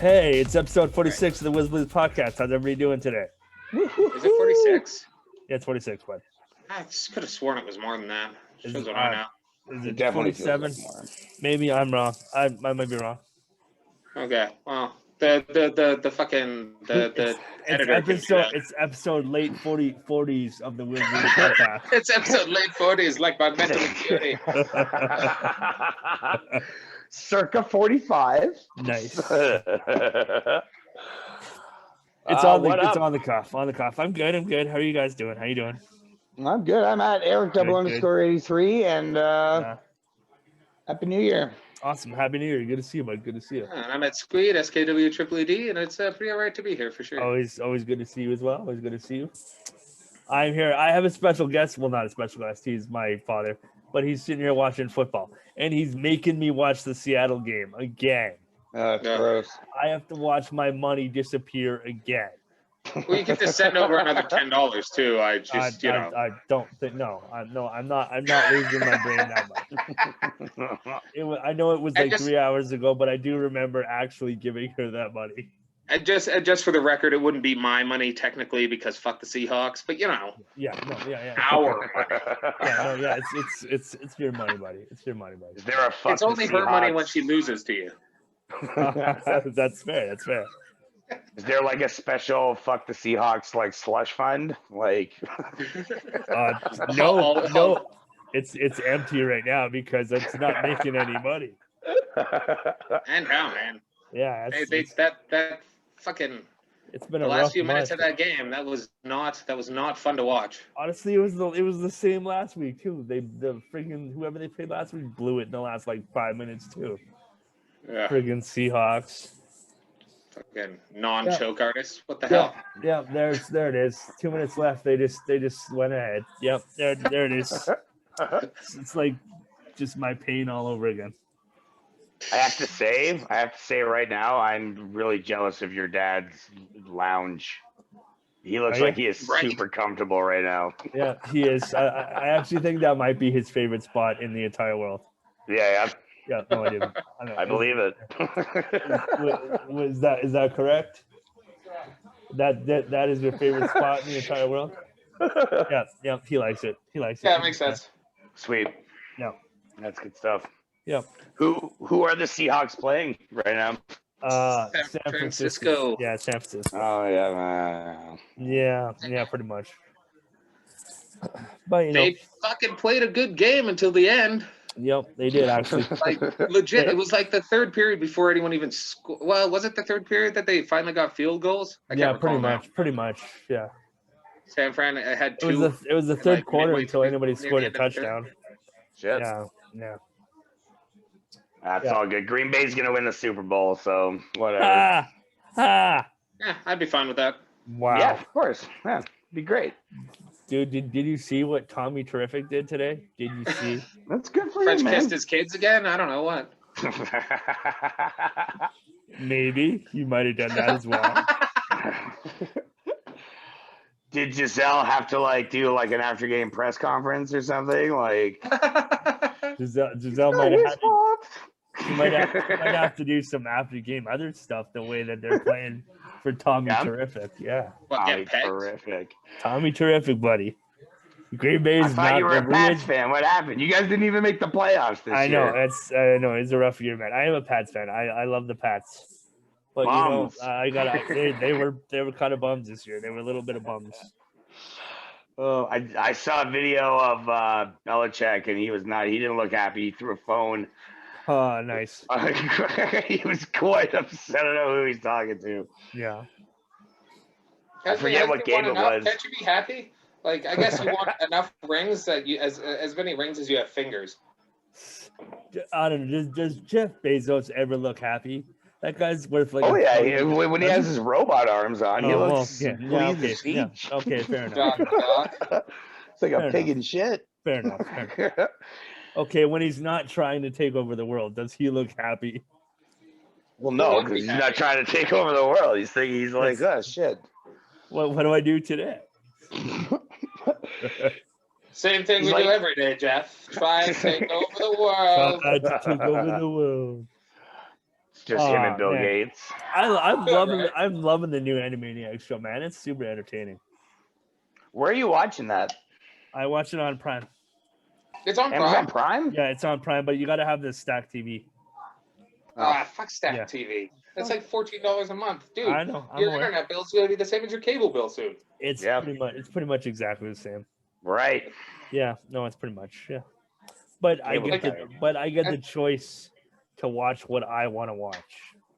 Hey, it's episode 46 of the Wiz Blues podcast. How's everybody doing today? Is it 46? Yeah, it's 46, bud. I could have sworn it was more than that. Is Shows it, what I know. Is It it definitely feels 47? like more. Maybe I'm wrong. I might be wrong. Okay, well, the fucking It's editor can do episode. that. It's episode late 40s of the Wiz Blues podcast. It's episode late 40s, like my mental acuity. Circa 45. Nice. It's What on the cuff. On the cuff. I'm good. How are you guys doing? How you doing? I'm good. I'm at Eric Good. _83 and Yeah. Happy New Year. Awesome. Happy New Year. Good to see you, bud. Good to see you. And I'm at Squeed, SKW and it's pretty alright to be here for sure. Always good to see you as well. Always good to see you. I'm here. I have a special guest. Well, not a special guest. He's my father, but he's sitting here watching football, and he's making me watch the Seattle game again. It's Yeah. gross. I have to watch my money disappear again. Well, you get to send over another $10 too. I just, I don't think. No, I'm not losing my brain that much. I know it was like 3 hours ago, but I do remember actually giving her that money. And just for the record, it wouldn't be my money technically because fuck the Seahawks, but Yeah. our money. It's your money, buddy. It's your money, buddy. Is there a fuck It's only the her money Seahawks? when she loses to you. That's fair. Is there like a special fuck the Seahawks like slush fund? Like No. It's empty right now because it's not making any money. And how, man? Yeah, That fucking it's been the a last rough few minutes month. of that game. That was not fun to watch. Honestly, it was the same last week too. The freaking whoever they played last week blew it in the last like 5 minutes too. Yeah, Friggin' Seahawks. fucking non-choke artists. What the hell? Yeah, there it is. 2 minutes left. They just went ahead. Yep, there it is. It's like just my pain all over again. I have to say right now, I'm really jealous of your dad's lounge. He looks like he is Right. super comfortable right now. Yeah, he is. I actually think that might be his favorite spot in the entire world. Yeah, Yeah, no, I didn't. I believe it. Is that correct? That is your favorite spot in the entire world? Yeah, he likes it. Yeah, that makes sense. Sweet. Yeah. That's good stuff. Yep. Who are the Seahawks playing right now? San Francisco. Yeah, San Francisco. Oh yeah. Yeah, pretty much. But They fucking played a good game until the end. Yep, they did actually. Like legit, it was like the third period before anyone even scored. Well, was it the third period that they finally got field goals? I Yeah, can't recall now. pretty much. Yeah. San Fran had It two. was the third like, quarter midway until through- anybody near the scored a end of the third. touchdown. Shit. Yeah. That's Yeah. all good. Green Bay's gonna win the Super Bowl, so whatever. Ah! Yeah, I'd be fine with that. Wow. Yeah, of course. Yeah, be great. Dude, did you see what Tommy Terrific did today? Did you see? That's good for French you, man. kissed his kids again. I don't know what. Maybe you might have done that as well. Did Giselle have to like do like an after game press conference or something? Like Giselle might have she might have to do some after game other stuff the way that they're playing for Tommy Yeah. Terrific. Yeah. What, Tommy get pegged? terrific. Tommy Terrific, buddy. Green Bay's I thought not you were the a Pats fan. What happened? You guys didn't even make the playoffs this I know year. it's a rough year, man. I am a Pats fan. I love the Pats, but Bums. they were kind of bums this year. They were a little bit of bums. Oh, I saw a video of Belichick and he didn't look happy. He threw a phone. Oh, nice. He was quite upset. I don't know who he's talking to. Yeah. I forget what game it was. Can't you be happy? Like, I guess you want enough rings that you as many rings as you have fingers. I don't know. Does Jeff Bezos ever look happy? That guy's worth like. Oh yeah, when he has his robot arms on, he looks clean as speech. Okay, fair enough. It's like Fair a pig enough. in shit. Fair enough. Okay, when he's not trying to take over the world, does he look happy? Well, no, because he's not trying to take over the world. He's like, oh shit. What do I do today? Same thing He's we do like- every day, Jeff. Try and take over the world. Try to take over the world. It's just him and Aw, Bill man. Gates. I'm Good, loving right? I'm loving the new Animaniacs show, man. It's super entertaining. Where are you watching that? I watch it on Prime. It's on Amazon Prime. Prime? Yeah, it's on Prime, but you got to have the Stack TV. Fuck Stack Yeah. TV. That's like $14 a month, dude. I know. I'm Your aware. internet bill's gonna be the same as your cable bill soon. It's Yep. pretty much exactly the same. Right. Yeah, no, it's pretty much But I Cable get guy. I get the choice to watch what I want to watch.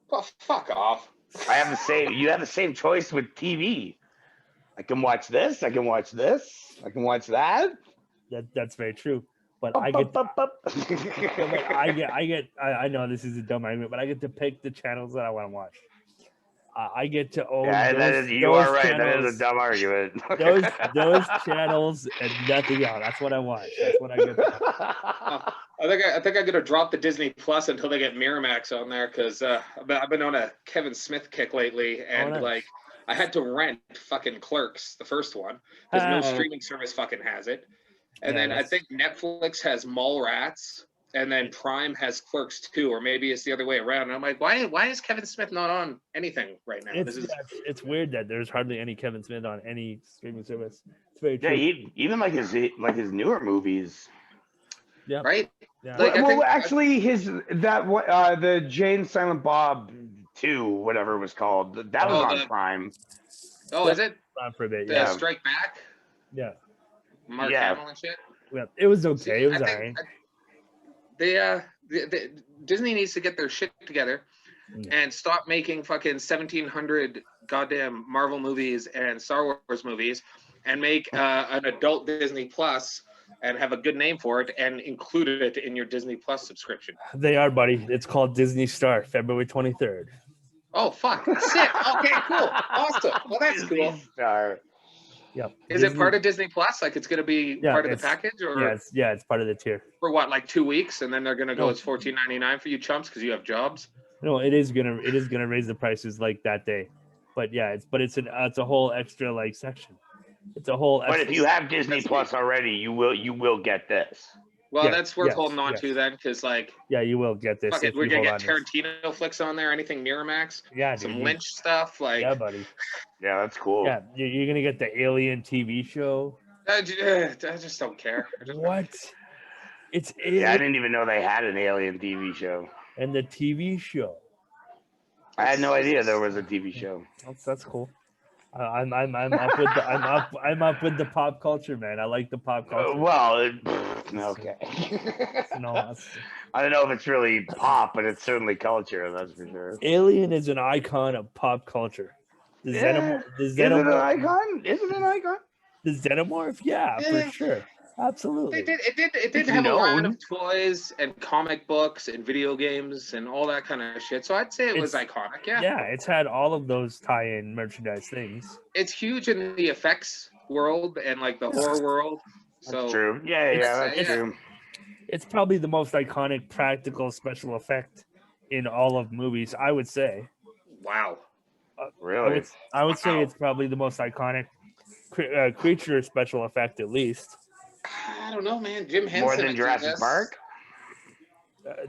Well, fuck off. I have the same. You have the same choice with TV. I can watch this. I can watch this. I can watch that. That's very true. But I get I know this is a dumb argument, but I get to pick the channels that I want to watch. I get to own you are right. channels, That is a dumb argument. those channels and nothing else. That's what I watch. That's what I get. I think I'm gonna drop the Disney Plus until they get Miramax on there because I've been on a Kevin Smith kick lately, and nice. like I had to rent fucking Clerks, the first one, because no streaming service fucking has it. And then I think Netflix has Mallrats, and then Prime has Clerks too, or maybe it's the other way around. And I'm like, why is Kevin Smith not on anything right now? It's weird that there's hardly any Kevin Smith on any streaming service. It's very true. Yeah, even like his newer movies. Yeah. Right? Yeah. Like, Actually, the Jane Silent Bob 2, whatever it was called, that was on Prime. Oh, is it? On for a bit, The Strike Back? Yeah. Mark Hamill and shit? Yeah. It was okay. It was alright. The Disney needs to get their shit together and stop making fucking 1,700 goddamn Marvel movies and Star Wars movies and make an adult Disney Plus and have a good name for it and include it in your Disney Plus subscription. They are, buddy. It's called Disney Star, February 23rd. Oh, fuck. Sick. Okay, cool. Awesome. Well, that's Disney cool. Star. Yep. Is it part of Disney Plus? Like it's going to be part of the package? Or it's part of the tier. For what, like 2 weeks? And then they're going to go, it's $14.99 for you chumps because you have jobs? No, it is gonna raise the prices like that day. But yeah, it's a whole extra like section. It's a whole But if you have Disney Plus already, you will get this. Well, that's worth holding on to then, because like you will get this. We're gonna get Tarantino flicks on there, anything Miramax, some Lynch stuff, like buddy. Yeah, that's cool. Yeah, you're gonna get the Alien TV show. I just don't care. What? It's Alien. I didn't even know they had an Alien TV show. And the TV show. I had no idea there was a TV show. That's cool. I'm up with the pop culture, man. I like the pop culture. Okay. No, I don't know if it's really pop, but it's certainly culture. That's for sure. Alien is an icon of pop culture. Is it an icon? Isn't it an icon? The Xenomorph, for sure. Absolutely. It did have a lot of toys and comic books and video games and all that kind of shit. So I'd say it was iconic. Yeah. Yeah, it's had all of those tie-in merchandise things. It's huge in the effects world and like the horror world. So that's true. Yeah, that's true. It's probably the most iconic practical special effect in all of movies, I would say. Wow. Really? I would say it's probably the most iconic creature special effect, at least. I don't know, man. Jim Henson. More than Jurassic Park?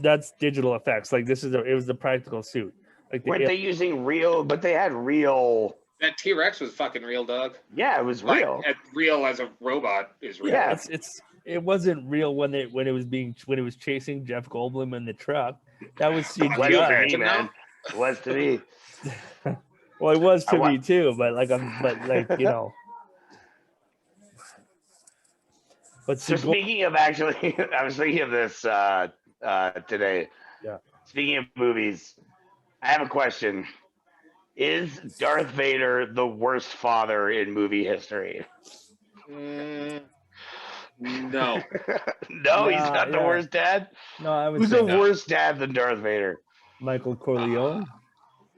That's digital effects. Like it was the practical suit. Like weren't they using real? But they had real. That T-Rex was fucking real, Doug. Yeah, it was real. Real as a robot is real. Yeah, it wasn't real when it was chasing Jeff Goldblum in the truck. That was CGI. Was to me, man. It was to me. Well, it was to me too, but you know. But so speaking of I was thinking of this today. Yeah. Speaking of movies, I have a question. Is Darth Vader the worst father in movie history? No. No, he's not the worst dad? No, I would Who's say the worst dad than Darth Vader? Michael Corleone?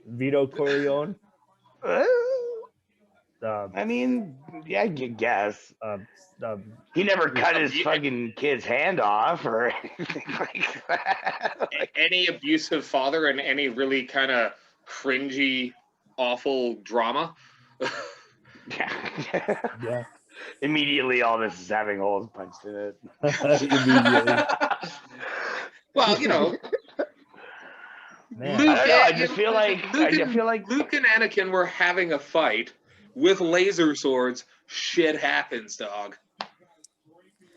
Vito Corleone? I mean, yeah, I guess. He never cut his fucking kid's hand off or anything like that. Any abusive father in any really kind of cringy, awful drama. Yeah. Immediately, all this is having holes punched in it. Immediately. Well, you know, Man. Luke, I don't know. I and- just feel like Luke and Anakin were having a fight with laser swords. Shit happens, dog.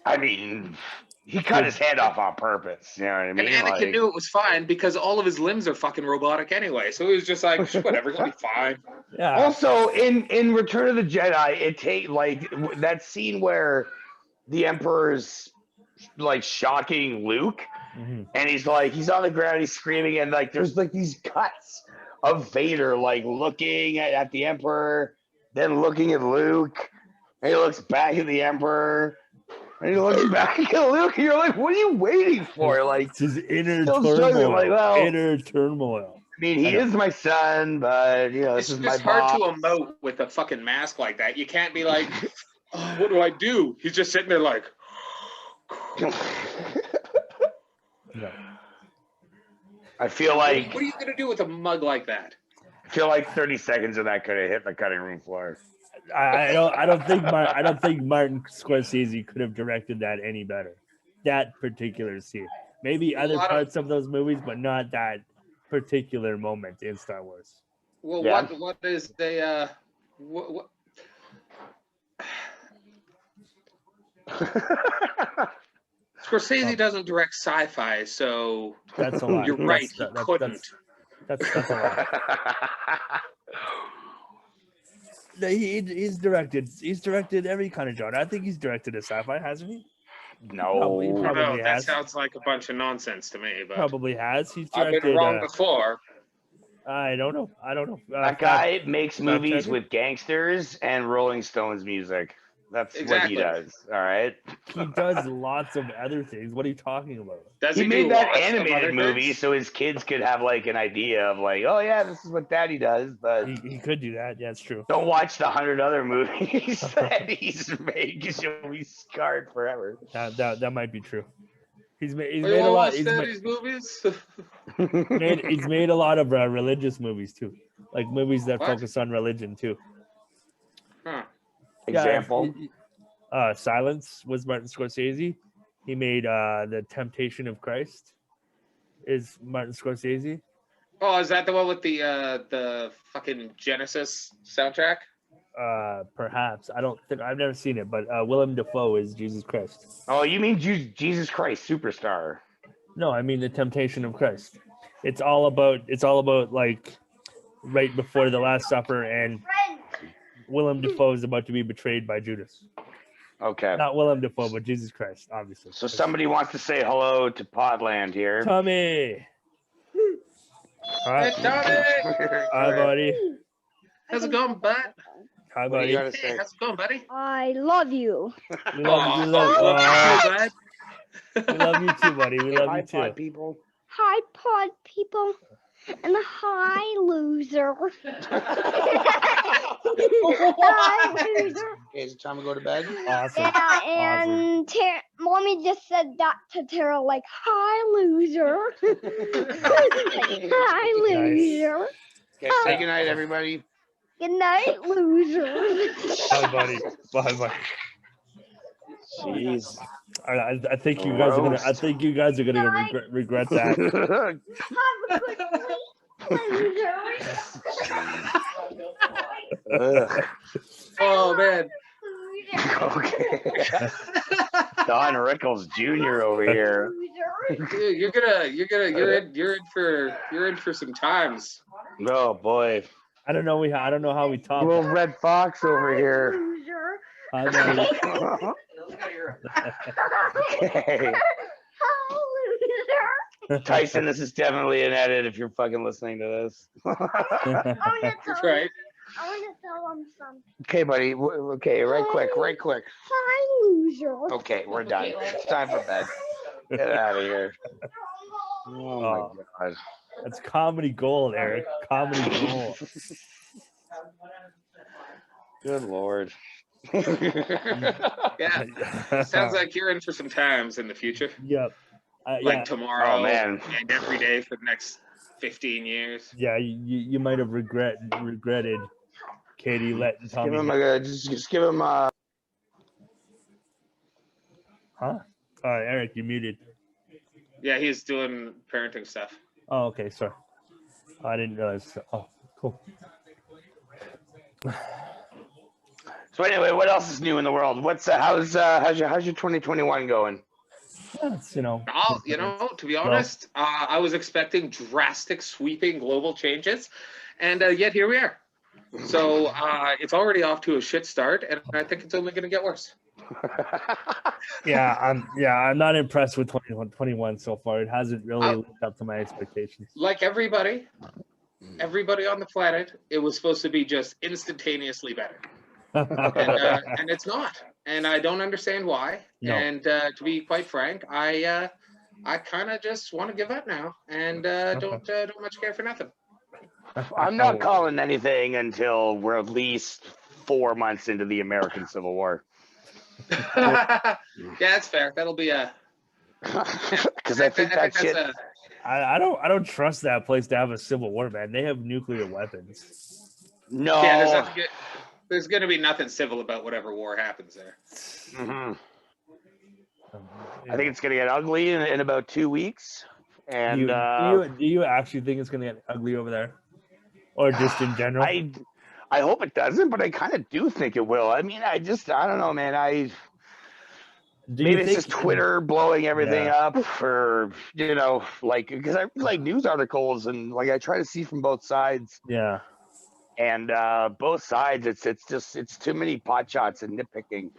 I mean, he cut his head off on purpose. You know what I mean? And Anakin knew it was fine because all of his limbs are fucking robotic anyway. So he was just like, whatever, it's gonna be fine. Yeah. Also, in Return of the Jedi, that scene where the Emperor's like shocking Luke, Mhm. and he's on the ground, he's screaming, and like there's like these cuts of Vader like looking at the Emperor, then looking at Luke, and he looks back at the Emperor, and he looks back at Luke, and you're like, what are you waiting for? Like, It's his inner still struggling, turmoil. like, well, inner turmoil. I mean, he is my son, but you know, It's this is just my hard boss. to emote with a fucking mask like that. You can't be like, oh, what do I do? He's just sitting there like, No. I feel like what are you gonna do with a mug like that? 30 seconds of that could have hit the cutting room floor. I don't think Martin Scorsese could have directed that any better. That particular scene. Maybe other parts of those movies, but not that particular moment in Star Wars. Well, Yeah. what is the what? Scorsese doesn't direct sci-fi, so That's a lot. you're right. He That's- couldn't. That's a lot. No, he's directed every kind of genre. I think he's directed a sci-fi, hasn't he? No. I don't Probably know, that has. sounds like a bunch of nonsense to me, but Probably has. He's I've directed. been wrong before. I don't know. That guy makes movies checker? with gangsters and Rolling Stones music. That's Exactly. what he does. All right. He does lots of other things. What are you talking about? Does He do made that lots of other animated movie things? so his kids could have like an idea of like, oh yeah, this is what Daddy does. But He could do that. Yeah, it's true. don't watch the 100 other movies that he's made because you'll be scarred forever. That might be true. He's made You a wanna lot. watch He's Daddy's movies? made a lot of religious movies too, like movies that What? focus on religion too. Huh. Example. Silence was Martin Scorsese. He made The Temptation of Christ. Is Martin Scorsese? Oh, is that the one with the fucking Genesis soundtrack? Perhaps. I don't think I've never seen it, but Willem Dafoe is Jesus Christ. Oh, you mean Jesus Christ Superstar? No, I mean The Temptation of Christ. It's all about like right before the Last Supper, and Willem Dafoe is about to be betrayed by Judas. Okay. Not Willem Dafoe, but Jesus Christ, obviously. So somebody wants to say hello to Podland here. Tommy. Hi, Hey, Tommy! hi, buddy. How's it going, bud? Hi, What do you buddy. gotta Hey, say? how's it going, buddy? I love you. We love you, Aw, we love you too, buddy. We love you Hi, too. people. Hi, pod people. And hi, loser. Hi, loser. Okay, is it time to go to bed? Awesome. Yeah, and Mommy just said that to Tara, like, hi, loser. Like, hi, loser. Okay, say goodnight, everybody. Good night, loser. Bye, buddy. Bye, buddy. Jeez. I think you guys are gonna. I think you guys are gonna regret that. Have a good sleep, loser. Ugh. Oh, man. Okay. Don Rickles Jr. over here. Dude, you're in for some times. Oh boy. I don't know. I don't know how we top Little it. red fox over here. Loser. Hi, buddy. Okay. Hi, loser. Tyson, this is definitely an edit if you're fucking listening to this. That's right. I want to tell him something. Okay, buddy. Okay, right quick. Hi, loser. Okay, we're done. It's time for bed. Get out of here. Oh my god. That's comedy gold, Eric. Comedy gold. Good lord. Yeah. Sounds like you're in for some times in the future. Yep. Like Yeah. tomorrow Oh man. and every day for the next 15 years. Yeah. You might have regretted Katie letting Give Tommy. him just give him Huh? Eric, you muted. Yeah, he's doing parenting stuff. Oh, okay. Sorry. I didn't realize. Oh, cool. So anyway, what else is new in the world? What's how's your 2021 going? Yeah, it's, To be honest, I was expecting drastic, sweeping global changes, and yet here we are. So it's already off to a shit start, and I think it's only going to get worse. I'm not impressed with 2021 so far. It hasn't really lived up to my expectations. Like everybody on the planet, it was supposed to be just instantaneously better. And it's not, and I don't understand why. No. And to be quite frank, I kind of just want to give up now, and don't much care for nothing. I'm not calling anything until we're at least 4 months into the American Civil War. Yeah, that's fair. That'll be a because I think that shit. I don't trust that place to have a civil war, man. They have nuclear weapons. No. Yeah, there's going to be nothing civil about whatever war happens there. Mm-hmm. I think it's going to get ugly in about 2 weeks. And do you actually think it's going to get ugly over there, or just in general? I hope it doesn't, but I kind of do think it will. I mean, I don't know, man. Maybe it's just Twitter blowing everything up, or because I like news articles and like I try to see from both sides. Yeah. And both sides, it's too many pot shots and nitpicking.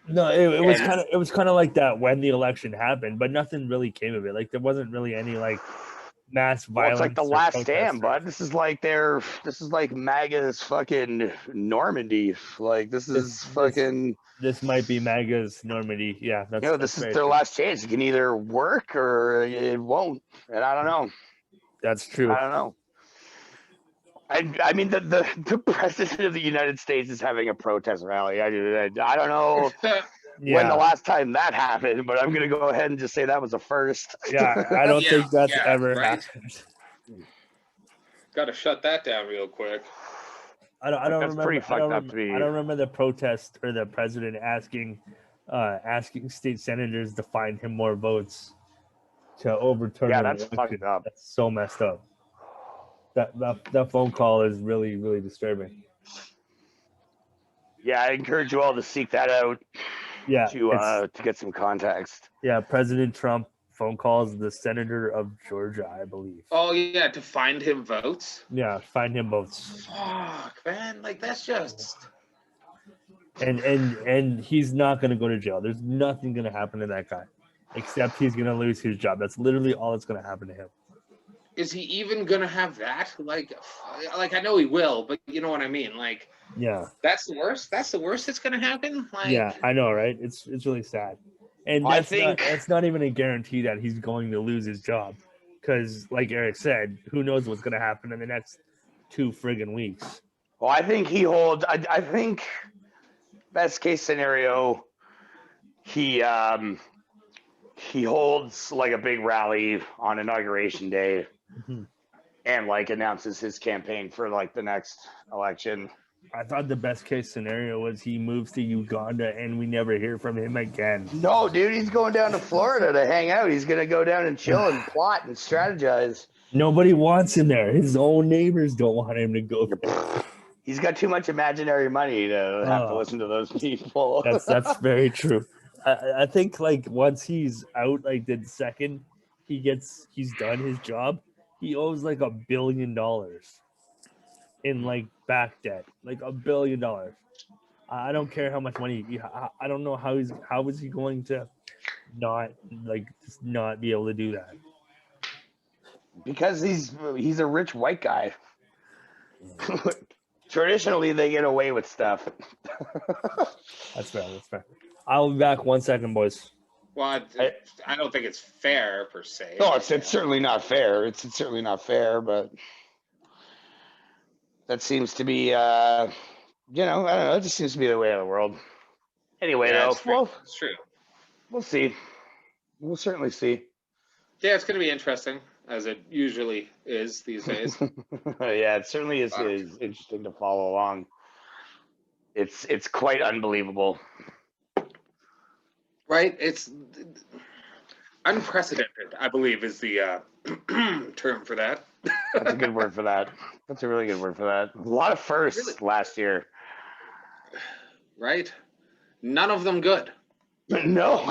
No, it was kind of like that when the election happened, but nothing really came of it. Like there wasn't really any like mass violence. Well, it's like the last stand, bud. This is like MAGA's fucking Normandy. Like this might be MAGA's Normandy. Yeah, this is their last chance. It can either work or it won't, and I don't know. That's true. I don't know. I mean, the president of the United States is having a protest rally. I don't know when the last time that happened, but I'm going to go ahead and just say that was a first. Yeah, I don't think that's ever happened. Got to shut that down real quick. I don't remember. Pretty fucked up to me. I don't remember the protest or the president asking state senators to find him more votes to overturn. Yeah, that's fucked up. That's so messed up. That phone call is really, really disturbing. Yeah, I encourage you all to seek that out. Yeah, to get some context. Yeah, President Trump phone calls the senator of Georgia, I believe. Oh yeah, to find him votes. Yeah, find him votes. Fuck, man, like that's just. And he's not going to go to jail. There's nothing going to happen to that guy, except he's going to lose his job. That's literally all that's going to happen to him. Is he even gonna have that? Like I know he will, but you know what I mean. Like, yeah, that's the worst. That's the worst that's gonna happen. Like, yeah, I know, right? It's really sad, and that's not even a guarantee that he's going to lose his job, because, like Eric said, who knows what's gonna happen in the next 2 friggin' weeks. Well, I think he holds. I think best case scenario, he holds like a big rally on Inauguration Day. Mm-hmm. And like announces his campaign for like the next election. I thought the best case scenario was he moves to Uganda and we never hear from him again. No, dude, he's going down to Florida to hang out. He's gonna go down and chill and plot and strategize. Nobody wants him there. His own neighbors don't want him to go there. He's got too much imaginary money to have to listen to those people. That's very true. I think like once he's out, like the second he's done his job, he owes like $1 billion in like back debt, like $1 billion. I don't care how much money. I don't know how is he going to not be able to do that? Because he's a rich white guy. Traditionally, they get away with stuff. That's fair. I'll be back 1 second, boys. Well, I don't think it's fair per se. No, it's certainly not fair. It's certainly not fair, but that seems to be, I don't know. It just seems to be the way of the world. Anyway, though, it's true. We'll see. We'll certainly see. Yeah, it's going to be interesting, as it usually is these days. Yeah, it certainly is interesting to follow along. It's quite unbelievable. Right? unprecedented, I believe, is the term for that. That's a good word for that. That's a really good word for that. A lot of firsts last year. Right? None of them good. No,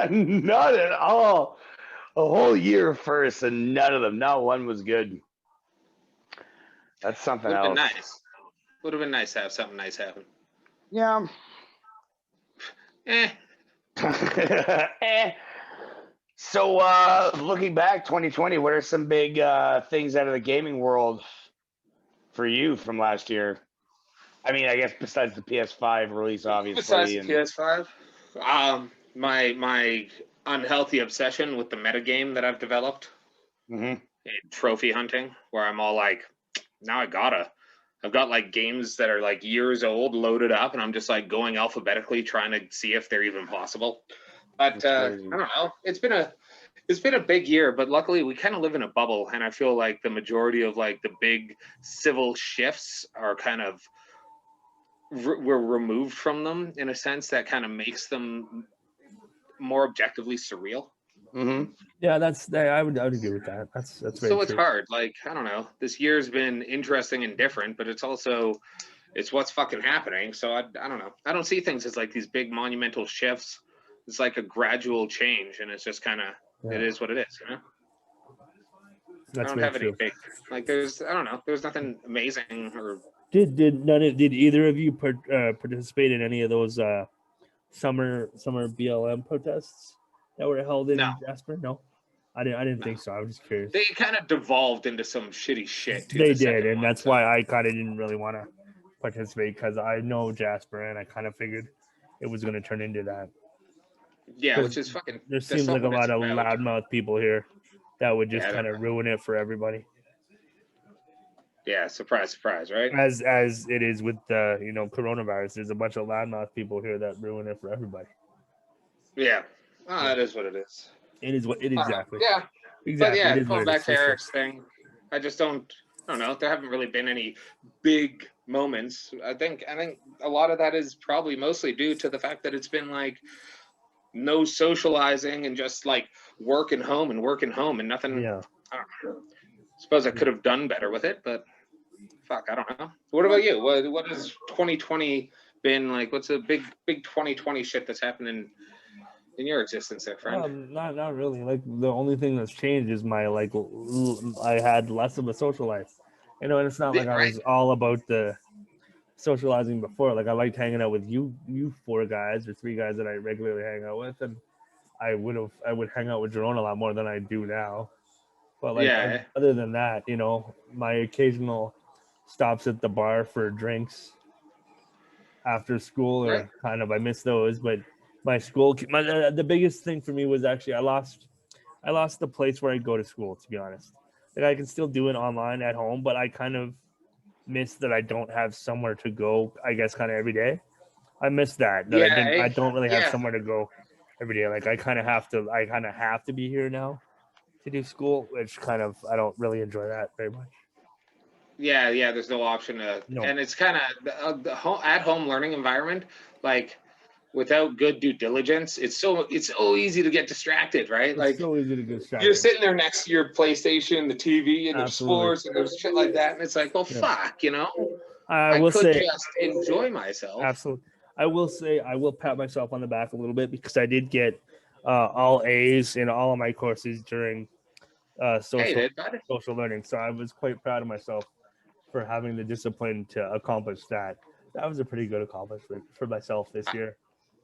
not at all. A whole year of firsts, and none of them, not one was good. That's something Would have been else. nice. Would have been nice to have something nice happen. Yeah. Eh. Eh. So, looking back, 2020, what are some big things out of the gaming world for you from last year? I mean, I guess besides the PS5 release, obviously. Besides the PS5, my unhealthy obsession with the metagame that I've developed in trophy hunting, where I'm all like, now I've got like games that are like years old loaded up, and I'm just like going alphabetically trying to see if they're even possible. But I don't know. It's been a big year, but luckily we kind of live in a bubble, and I feel like the majority of like the big civil shifts are kind of we're removed from them in a sense that kind of makes them more objectively surreal. Yeah, I would agree with that. That's very so it's true. hard. Like, I don't know. This year's been interesting and different, but it's what's fucking happening. So I don't know. I don't see things as like these big monumental shifts. It's like a gradual change, and it's just kind of it is what it is. You know. That's I don't have any big like. There's nothing amazing or. Did either of you participate in any of those summer BLM protests that were held in Jasper? No, I didn't think so. I was just curious. They kind of devolved into some shitty shit. They did, and that's why I kind of didn't really want to participate, because I know Jasper, and I kind of figured it was going to turn into that. Yeah, which is fucking. There seems like a lot of loudmouth people here that would just kind of ruin it for everybody. Yeah, surprise, right? As it is with the coronavirus, there's a bunch of loudmouth people here that ruin it for everybody. Yeah, that is what it is. It is what it exactly. Yeah, exactly. But yeah, going back to Eric's thing, I don't know. There haven't really been any big moments. I think a lot of that is probably mostly due to the fact that it's been like no socializing and just like work and home and nothing. Yeah. I suppose I could have done better with it, but fuck, I don't know. What about you? What has 2020 been like? What's a big 2020 shit that's happening in your existence there, friend? Not really. Like, the only thing that's changed is my I had less of a social life. And it's not like I was all about the socializing before. Like, I liked hanging out with you 4 guys or 3 guys that I regularly hang out with, and I would hang out with Jerome a lot more than I do now. But other than that, my occasional stops at the bar for drinks after school, or kind of, I miss those. But my school, the biggest thing for me was actually I lost the place where I go to school, to be honest. Like, I can still do it online at home, but I kind of miss that I don't have somewhere to go, I guess, kind of every day. I miss that. I don't really have somewhere to go every day. Like, I kind of have to be here now to do school, which kind of, I don't really enjoy that very much. Yeah, there's no option to, and it's kind of the at-home learning environment, like, without good due diligence, it's so easy to get distracted, right? It's like, so easy to get distracted. You're sitting there next to your PlayStation, the TV, and there's sports, and there's shit like that, and it's like, well, fuck, I could just enjoy myself. Absolutely. I will say, I will pat myself on the back a little bit, because I did get all A's in all of my courses during social learning. So I was quite proud of myself for having the discipline to accomplish that. That was a pretty good accomplishment for myself this year.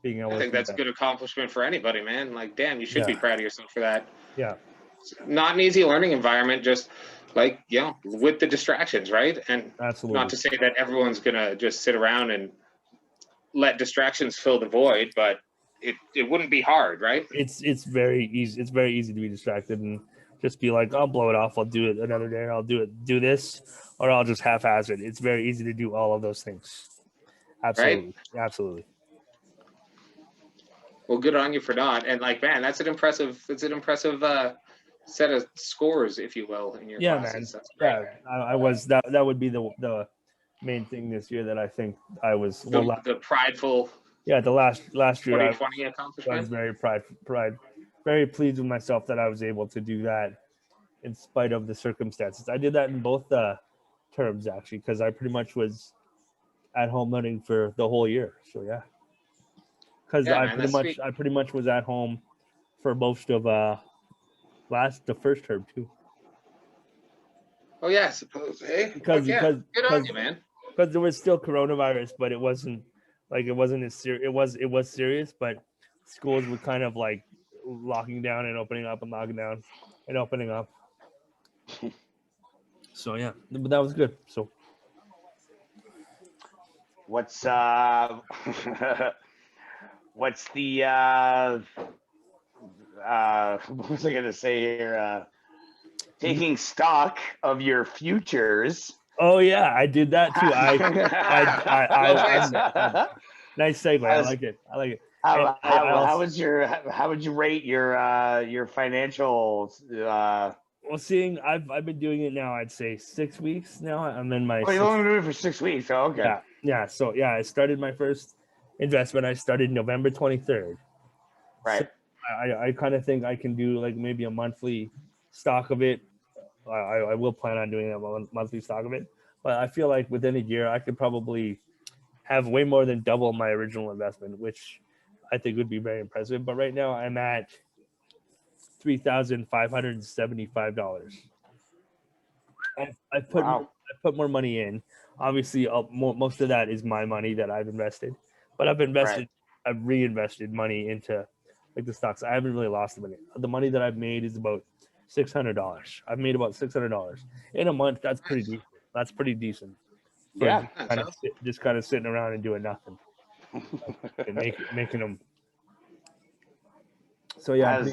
I think that's a good accomplishment for anybody, man. Like, damn, you should be proud of yourself for that. Yeah. It's not an easy learning environment, just like, with the distractions, right? And absolutely. Not to say that everyone's going to just sit around and let distractions fill the void, but it wouldn't be hard, right? It's very easy. It's very easy to be distracted and just be like, I'll blow it off. I'll do it another day. I'll do this, or I'll just half-ass it. It's very easy to do all of those things. Absolutely. Right? Absolutely. Well, good on you for not. And like, man, that's an impressive set of scores, if you will, in your classes. Man. I was that would be the main thing this year that I think I was the prideful. Yeah, the last year 2020 accomplishment. I was very very pleased with myself that I was able to do that in spite of the circumstances. I did that in both terms actually, because I pretty much was at home learning for the whole year. So yeah, because Yeah, man, that's sweet. I pretty much was at home for most of the first term too. Oh yeah, I suppose. Hey, Because yeah, good on you, man. because there was still coronavirus, but it wasn't as serious. It was serious, but schools were kind of like locking down and opening up and locking down and opening up. So yeah, but that was good. So What's what's the what was I gonna say here? Taking stock of your futures. oh yeah, I did that too. Nice segue. I How's- like it. I like it. How, And I also- how would you rate your financial well, seeing I've been doing it now, I'd say 6 weeks now. I'm in my Oh, you've only been doing it for 6 weeks. Oh, okay. yeah. So yeah, I started my first investment. I started November 23rd. Right. So I kind of think I can do like maybe a monthly stock of it. I will plan on doing a monthly stock of it, but I feel like within a year I could probably have way more than double my original investment, which I think would be very impressive. But right now I'm at $3,575. I put more money in. Obviously, most of that is my money that I've invested, but I've reinvested money into like the stocks. I haven't really lost the money. The money that I've made is about $600. I've made about $600 in a month. That's pretty decent. That's pretty decent. For Yeah. just kind of sitting around and doing nothing and making them. So yeah,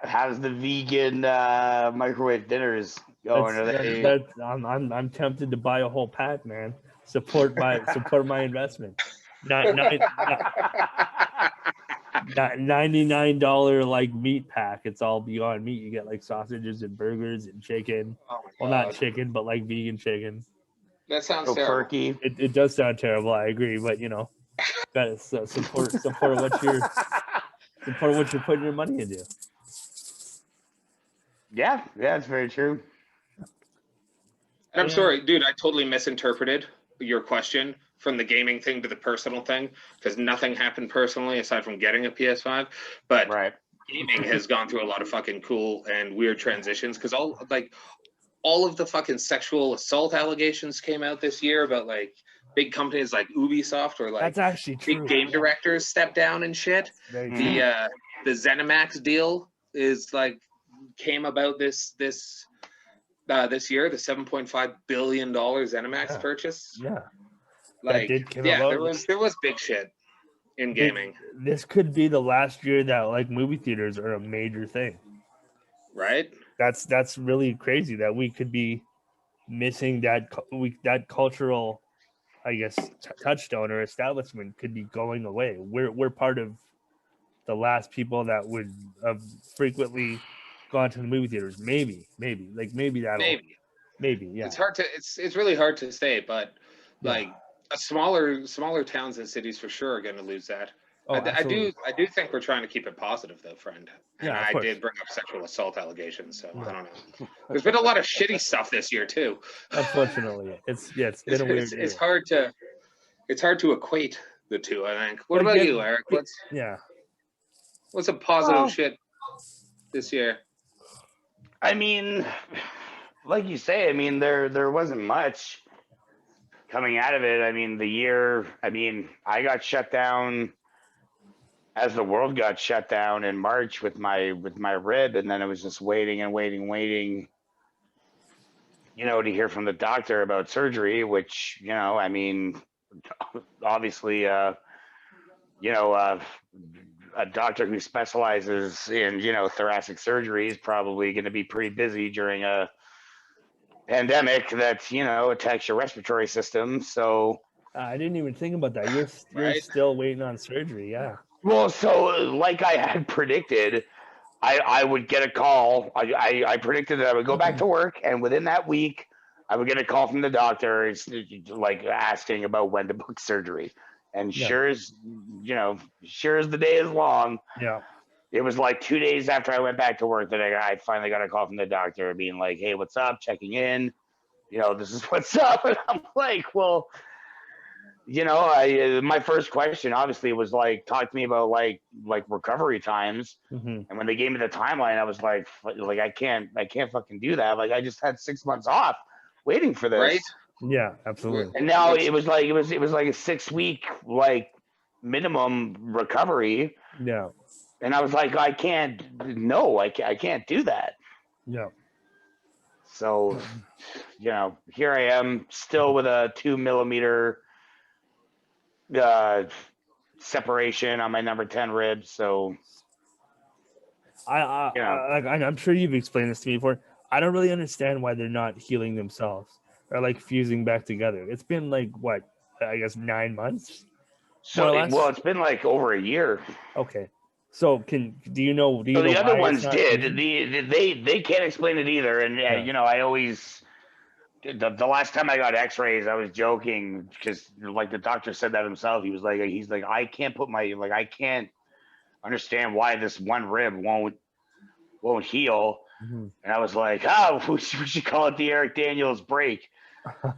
how's the vegan microwave dinners going? I'm tempted to buy a whole pack, man. Support my investment. $99 like meat pack. It's all Beyond Meat. You get like sausages and burgers and chicken. Oh well, not chicken, but like vegan chicken. That sounds terrible. Turkey. It does sound terrible. I agree, but you know, gotta support what you're putting your money into. Yeah, it's very true. I'm sorry, dude. I totally misinterpreted your question from the gaming thing to the personal thing, because nothing happened personally aside from getting a PS5. But gaming has gone through a lot of fucking cool and weird transitions, because all of the fucking sexual assault allegations came out this year about like big companies like Ubisoft or like that's actually true. Big game directors step down and shit. The ZeniMax deal is like came about this year, the $7.5 billion ZeniMax purchase. Yeah. Like there was big shit in gaming. This could be the last year that like movie theaters are a major thing. Right? That's really crazy that we could be missing that cultural, I guess, touchstone or establishment could be going away. We're part of the last people that would have frequently gone to the movie theaters. Maybe yeah. It's really hard to say, but like smaller towns and cities for sure are going to lose that. Oh, I do think we're trying to keep it positive though, friend. And I did bring up sexual assault allegations, so I don't know. There's been a lot of shitty stuff this year too. Unfortunately, it's been a weird year. It's hard to equate the two, I think. What about you, Eric? What's a positive shit this year? I mean, like you say, I mean there wasn't much coming out of it. I mean, the year, I got shut down as the world got shut down in March with my rib, and then it was just waiting, you know, to hear from the doctor about surgery, which, you know, I mean, obviously, a doctor who specializes in, you know, thoracic surgery is probably going to be pretty busy during a pandemic that, you know, attacks your respiratory system. So I didn't even think about that. You're still waiting on surgery. Yeah. Well, so like I had predicted, I would get a call. I predicted that I would go back to work, and within that week, I would get a call from the doctor. It's like asking about when to book surgery. And sure as the day is long, it was like 2 days after I went back to work that I finally got a call from the doctor being like, "Hey, what's up? Checking in. This is what's up." And I'm like, "Well, my first question obviously was like, talk to me about like recovery times." Mm-hmm. And when they gave me the timeline, I was like, I can't fucking do that. Like I just had 6 months off waiting for this. Right? Yeah, absolutely. And now it was like a 6 week like minimum recovery. Yeah, And I was like, I can't do that. yeah. So, here I am still with a 2 millimeter separation on my number 10 rib. So I'm sure you've explained this to me before. I don't really understand why they're not healing themselves or like fusing back together. It's been like what, I guess 9 months. it's been like over a year. Okay. So do you know So the other why ones it's not did. fusing? They can't explain it either. And I always the last time I got X-rays, I was joking because like the doctor said that himself. He's like I can't I can't understand why this one rib won't heal. Mm-hmm. And I was like, we should call it the Eric Daniels break.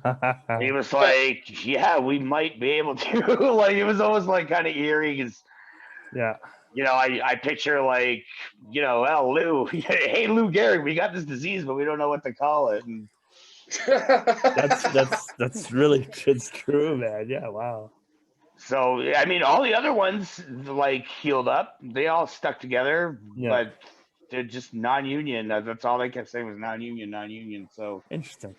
And he was like, yeah, we might be able to. Like it was almost like kind of eerie because yeah. I picture like, Lou, hey Lou Gehrig, we got this disease, but we don't know what to call it. And that's really, it's true, man. Yeah, wow. So I mean, all the other ones like healed up. They all stuck together, but they're just non-union. That's all they kept saying was non-union. So interesting.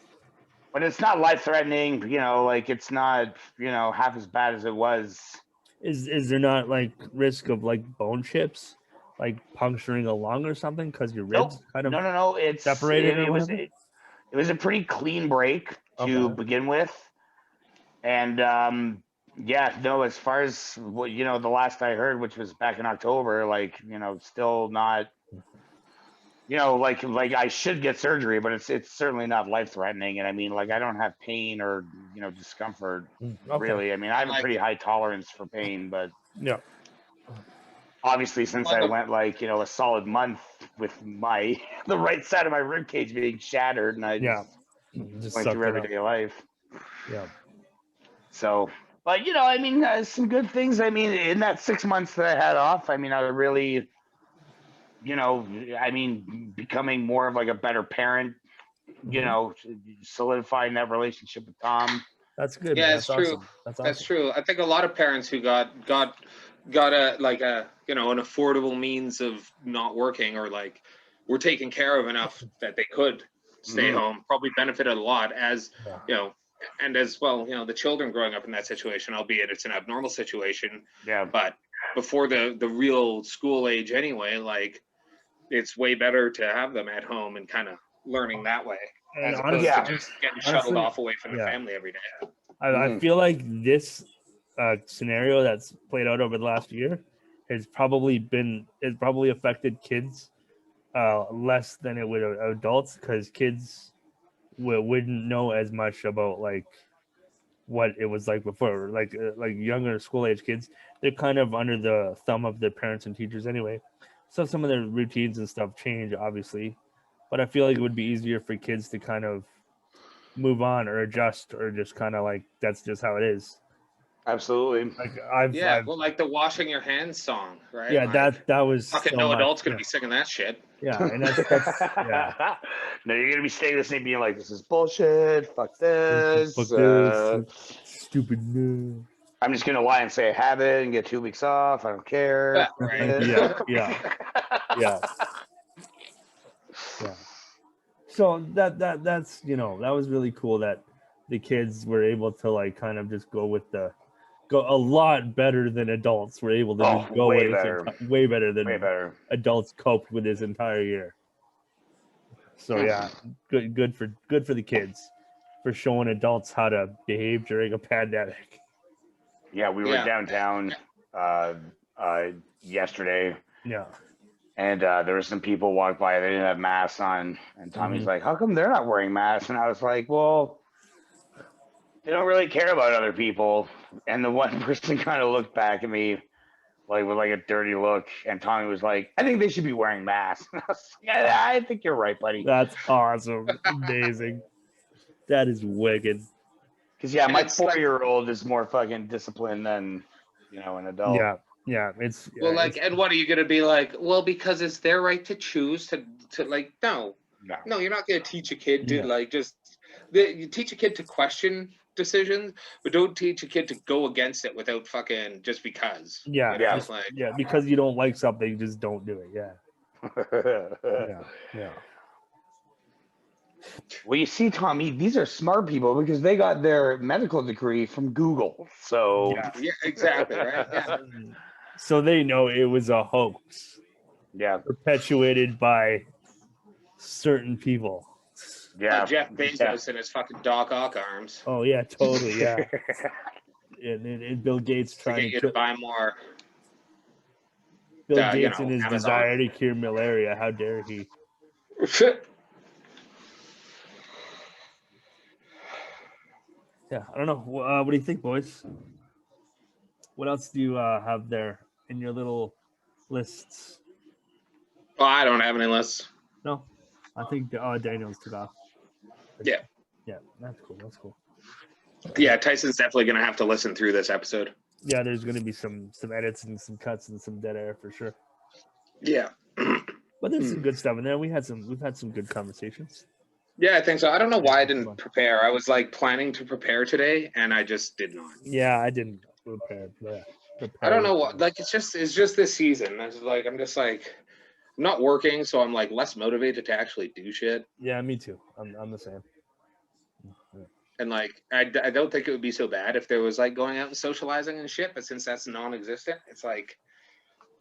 But it's not life-threatening. Like it's not half as bad as it was. Is there not like risk of like bone chips, like puncturing a lung or something because your ribs kind of no. It's separated. It was a pretty clean break to begin with, and as far as what the last I heard, which was back in October, like still not, like I should get surgery, but it's certainly not life threatening, and I mean like I don't have pain or discomfort really. I mean I have a pretty high tolerance for pain, but obviously since I went like a solid month with the right side of my rib cage being shattered, and I just went through everyday life. Yeah. So, but I mean, some good things. I mean, in that 6 months that I had off, I mean, I really, becoming more of like a better parent. Solidifying that relationship with Tom. That's good. Yeah, man. it's true. Awesome. That's awesome. That's true. I think a lot of parents who got a like a an affordable means of not working, or like were taken care of enough that they could stay home, probably benefited a lot as and as well, the children growing up in that situation, albeit it's an abnormal situation. Yeah. But before the real school age anyway, like it's way better to have them at home and kind of learning that way, as opposed to just getting shuttled off away from the family every day. I feel like this scenario that's played out over the last year has probably affected kids less than it would adults, because kids wouldn't know as much about like what it was like before. Like younger school age kids, they're kind of under the thumb of their parents and teachers anyway, so some of their routines and stuff change obviously, but I feel like it would be easier for kids to kind of move on or adjust, or just kind of like that's just how it is. Absolutely. Like well, like the washing your hands song, right? Yeah, like, that was fucking no adult's gonna be singing that shit. Yeah, and that's yeah. No, you're gonna be staying this and being like, this is bullshit. Fuck this. Stupid. No. I'm just gonna lie and say I have it and get 2 weeks off. I don't care. Yeah. Yeah. So that's that was really cool that the kids were able to like kind of just go a lot better than adults were able to just go way with better. Way better than way better. adults coped with this entire year. So yeah, good for the kids for showing adults how to behave during a pandemic. Yeah, we were downtown yesterday. Yeah. And there were some people walked by, they didn't have masks on, and Tommy's like, how come they're not wearing masks? And I was like, well, they don't really care about other people. And the one person kind of looked back at me like with like a dirty look, and Tommy was like, "I think they should be wearing masks." I was like, I think you're right, buddy. That's awesome. Amazing. That is wicked. Because yeah, And my it's like- 4-year-old is more fucking disciplined than an adult. Yeah. It's Well, like, it's- and what are you gonna be like? Well, because it's their right to choose to like. No, you're not gonna teach a kid to like just. You teach a kid to question decisions, but don't teach a kid to go against it without fucking just because. yeah, You know, yeah, it's like, because you don't like something, just don't do it. Yeah. Well, you see, Tommy, these are smart people because they got their medical degree from Google. So yeah, exactly, right? Yeah. So they know it was a hoax yeah, perpetuated by certain people. Like Jeff Bezos and his fucking Doc Ock arms. Oh yeah, totally, yeah. and Bill Gates To trying get to you kill to buy more. Bill you Gates know, and his Amazon. desire to cure malaria. How dare he? Yeah, I don't know. What do you think, boys? What else do you have there in your little lists? Well, I don't have any lists. No, I think Daniel's took off. Yeah. Yeah, that's cool. That's cool. Yeah, Tyson's definitely gonna have to listen through this episode. Yeah, there's going to be some edits and some cuts and some dead air for sure. Yeah. But there's some good stuff in there. We've had some good conversations. Yeah, I think so. I don't know why I didn't prepare. I was like planning to prepare today, and I just did not. Yeah, I didn't prepare. I don't know what. Like, it's just this season. It's like I'm not working, so I'm like less motivated to actually do shit. Yeah, me too. I'm the same. And like, I don't think it would be so bad if there was like going out and socializing and shit. But since that's non-existent, it's like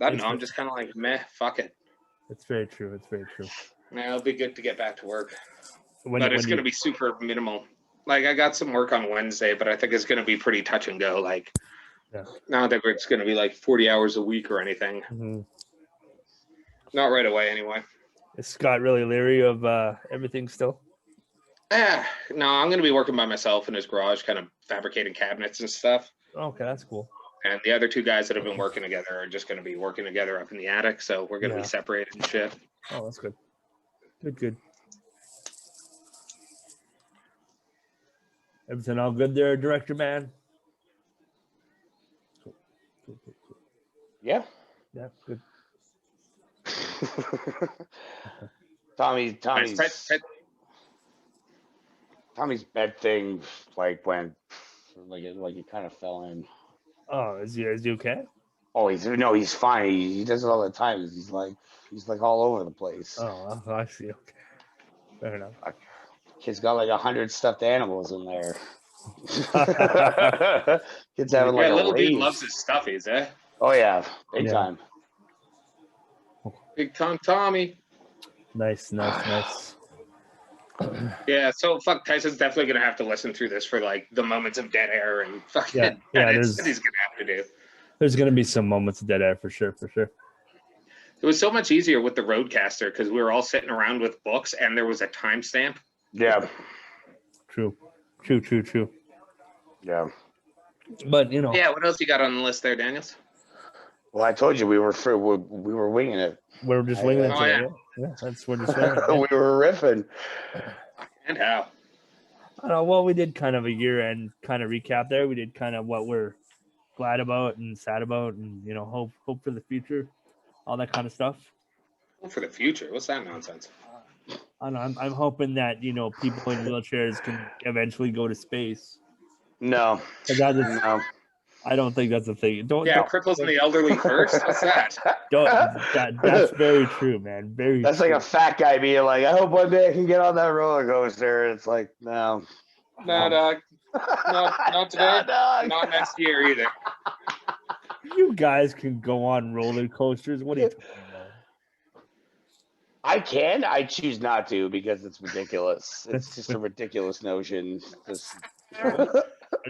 I don't know. I'm just kind of like meh. Fuck it. It's very true. It's very true. Now it'll be good to get back to work. But it's going to be super minimal. Like, I got some work on Wednesday, but I think it's going to be pretty touch and go. Like, I don't think it's going to be like 40 hours a week or anything. Mm-hmm. Not right away, anyway. Is Scott really leery of everything still? No, I'm going to be working by myself in his garage, kind of fabricating cabinets and stuff. Okay, that's cool. And the other two guys that have been working together are just going to be working together up in the attic. So we're going to be separated and shit. Oh, that's good. Good. Everything all good there, director man? Cool. Yeah. Yeah, good. Tommy's bed thing like went like it kind of fell in. Oh, is he okay? Oh, he's fine. He does it all the time. He's like all over the place. Oh, I see. Okay, fair enough. Kid's got like 100 stuffed animals in there. Kid's having like little a dude rave. loves his stuffies, eh? Oh yeah, big time. Big time Tommy. Nice. Yeah, so fuck, Tyson's definitely gonna have to listen through this for like the moments of dead air and fucking edits that he's gonna have to do. There's gonna be some moments of dead air for sure. It was so much easier with the Roadcaster because we were all sitting around with books and there was a timestamp. Yeah. True. Yeah. But Yeah, what else you got on the list there, Daniels? Well, I told you we were winging it. We're just winging it. Oh, yeah. Yeah, that's what it's saying. We were riffing. And how? I don't know. Well, we did kind of a year-end kind of recap there. We did kind of what we're glad about and sad about, and hope for the future, all that kind of stuff. For the future? What's that nonsense? I don't know. I'm hoping that people in wheelchairs can eventually go to space. No. No. I don't think that's a thing. Cripples and the elderly first. What's that? That's very true, man. That's true. Like a fat guy being like, I hope one day I can get on that roller coaster. It's like, no. No, dog. Not today. Not next year either. You guys can go on roller coasters. What are you talking about? I can. I choose not to because it's ridiculous. It's just a ridiculous notion.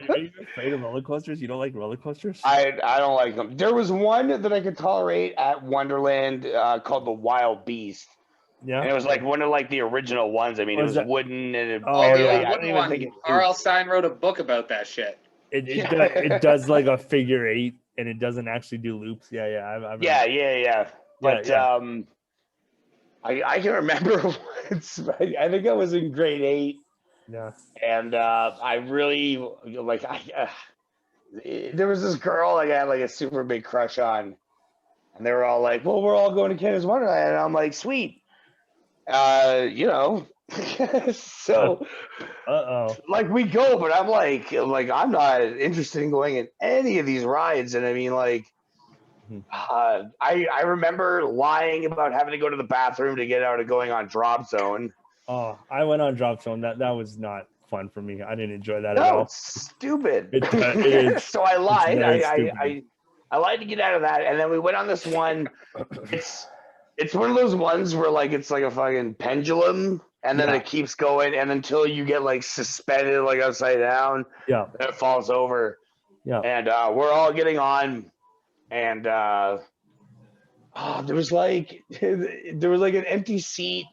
Are you afraid of roller coasters? You don't like roller coasters? I don't like them. There was one that I could tolerate at Wonderland called the Wild Beast. Yeah, and it was like one of like the original ones. I mean, it was wooden and it. R.L. Stein wrote a book about that shit. It does like a figure 8 and it doesn't actually do loops. Yeah, yeah. I remember. Yeah. But yeah. I can remember once. I think I was in grade 8, Yeah. and I really like there was this girl I got like a super big crush on, and they were all like, "Well, we're all going to Canada's Wonderland," and I'm like, "Sweet." So Uh-oh. like we go, but I'm like I'm not interested in going in any of these rides. And I mean, like, I remember lying about having to go to the bathroom to get out of going on Drop Zone. Oh, I went on Drop Zone. That was not fun for me. I didn't enjoy that at No, all. it's stupid. It is. So I lied. very stupid. I lied to get out of that, and then we went on this one. It's one of those ones where like it's like a fucking pendulum, and then Yeah. it keeps going, and until you get like suspended like upside down, Yeah. then it falls over. Yeah. And we're all getting on, and there was like an empty seat,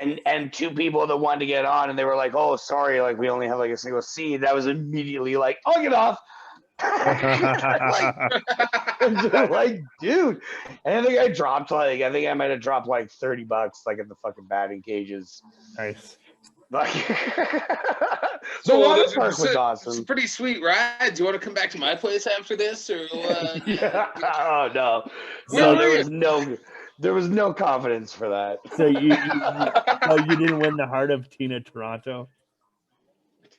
and 2 people that wanted to get on, and they were like, "Oh, sorry, like we only have like a single seat." That was immediately like, "I'll get off." like, dude, and I think I might have dropped like $30 like at the fucking batting cages. Nice. Like, So the water those are park was some awesome. pretty sweet rides. You want to come back to my place after this, or Yeah. Oh no, Where there was no confidence for that. So you didn't win the heart of Tina Toronto?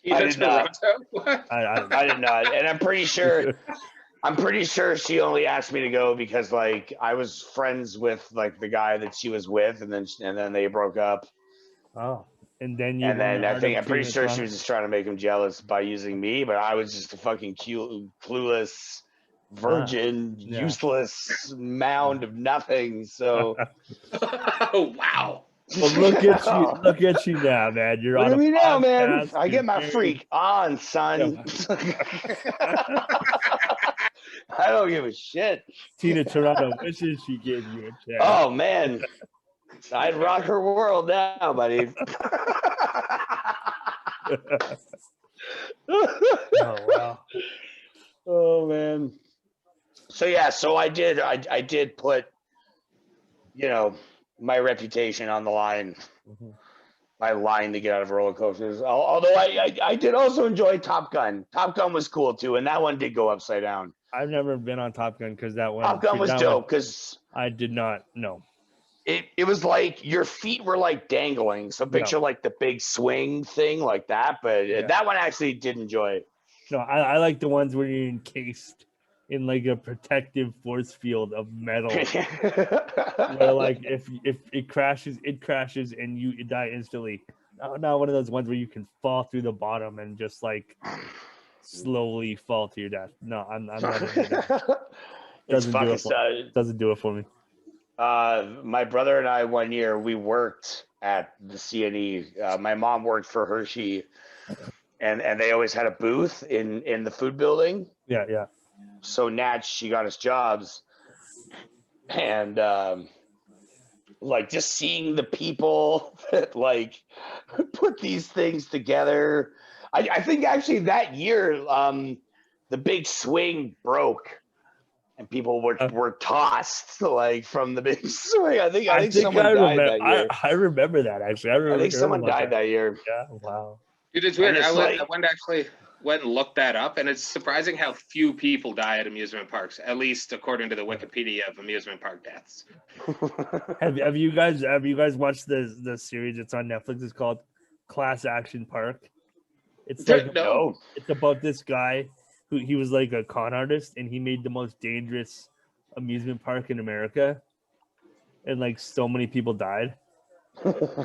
I did not. What? I I did not, and I'm pretty sure she only asked me to go because like I was friends with like the guy that she was with, and then they broke up. Oh, and then I'm pretty sure she was just trying to make him jealous by using me, but I was just a fucking clueless, virgin, useless mound of nothing. So, Oh wow! Well, look at you now, man. You're look on at a me now, man. podcast, I you're get my married. freak on, son. I don't give a shit. Tina Toronto wishes she gave you a chance. Oh man, I'd rock her world now, buddy. Oh wow. Oh man. So I did put, my reputation on the line by lying to get out of roller coasters. Although I did also enjoy Top Gun. Top Gun was cool too, and that one did go upside down. I've never been on Top Gun because that one. Top Gun was dope because I did not know. it was like your feet were like dangling. So picture like the big swing thing like that, but that one I actually did enjoy. No, I like the ones where you're encased in like a protective force field of metal. Where like if it crashes and you die instantly. Not one of those ones where you can fall through the bottom and just like slowly fall to your death. No, I'm not into that. Doesn't do it for me. My brother and I one year we worked at the C&E. My mom worked for Hershey, and they always had a booth in the food building. Yeah. So Natch, she got us jobs, and like just seeing the people that like put these things together. I think actually that year the big swing broke. And people were tossed like from the big swing. I think someone died that year. I remember that actually. I think someone died that year. Yeah, wow. Dude, it's weird. I went and looked that up, and it's surprising how few people die at amusement parks. At least according to the Wikipedia of amusement park deaths. Have you guys watched the series? It's on Netflix. It's called Class Action Park. It's like it's about this guy who he was like a con artist, and he made the most dangerous amusement park in America, and like so many people died.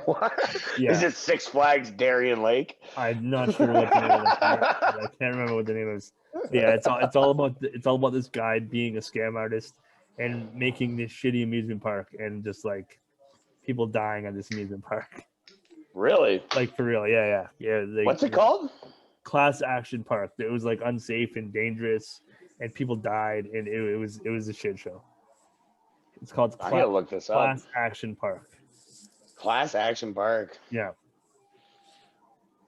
What? Yeah. Is it Six Flags Darien Lake? I'm not sure what the name of the park is. I can't remember what the name is. Yeah, it's all about this guy being a scam artist and making this shitty amusement park, and just like people dying at this amusement park. Really? Like for real? Yeah. What's it called? Class Action Park. It was like unsafe and dangerous, and people died, and it was a shit show. It's called I gotta look this up. Class Action Park. Class Action Park. Yeah.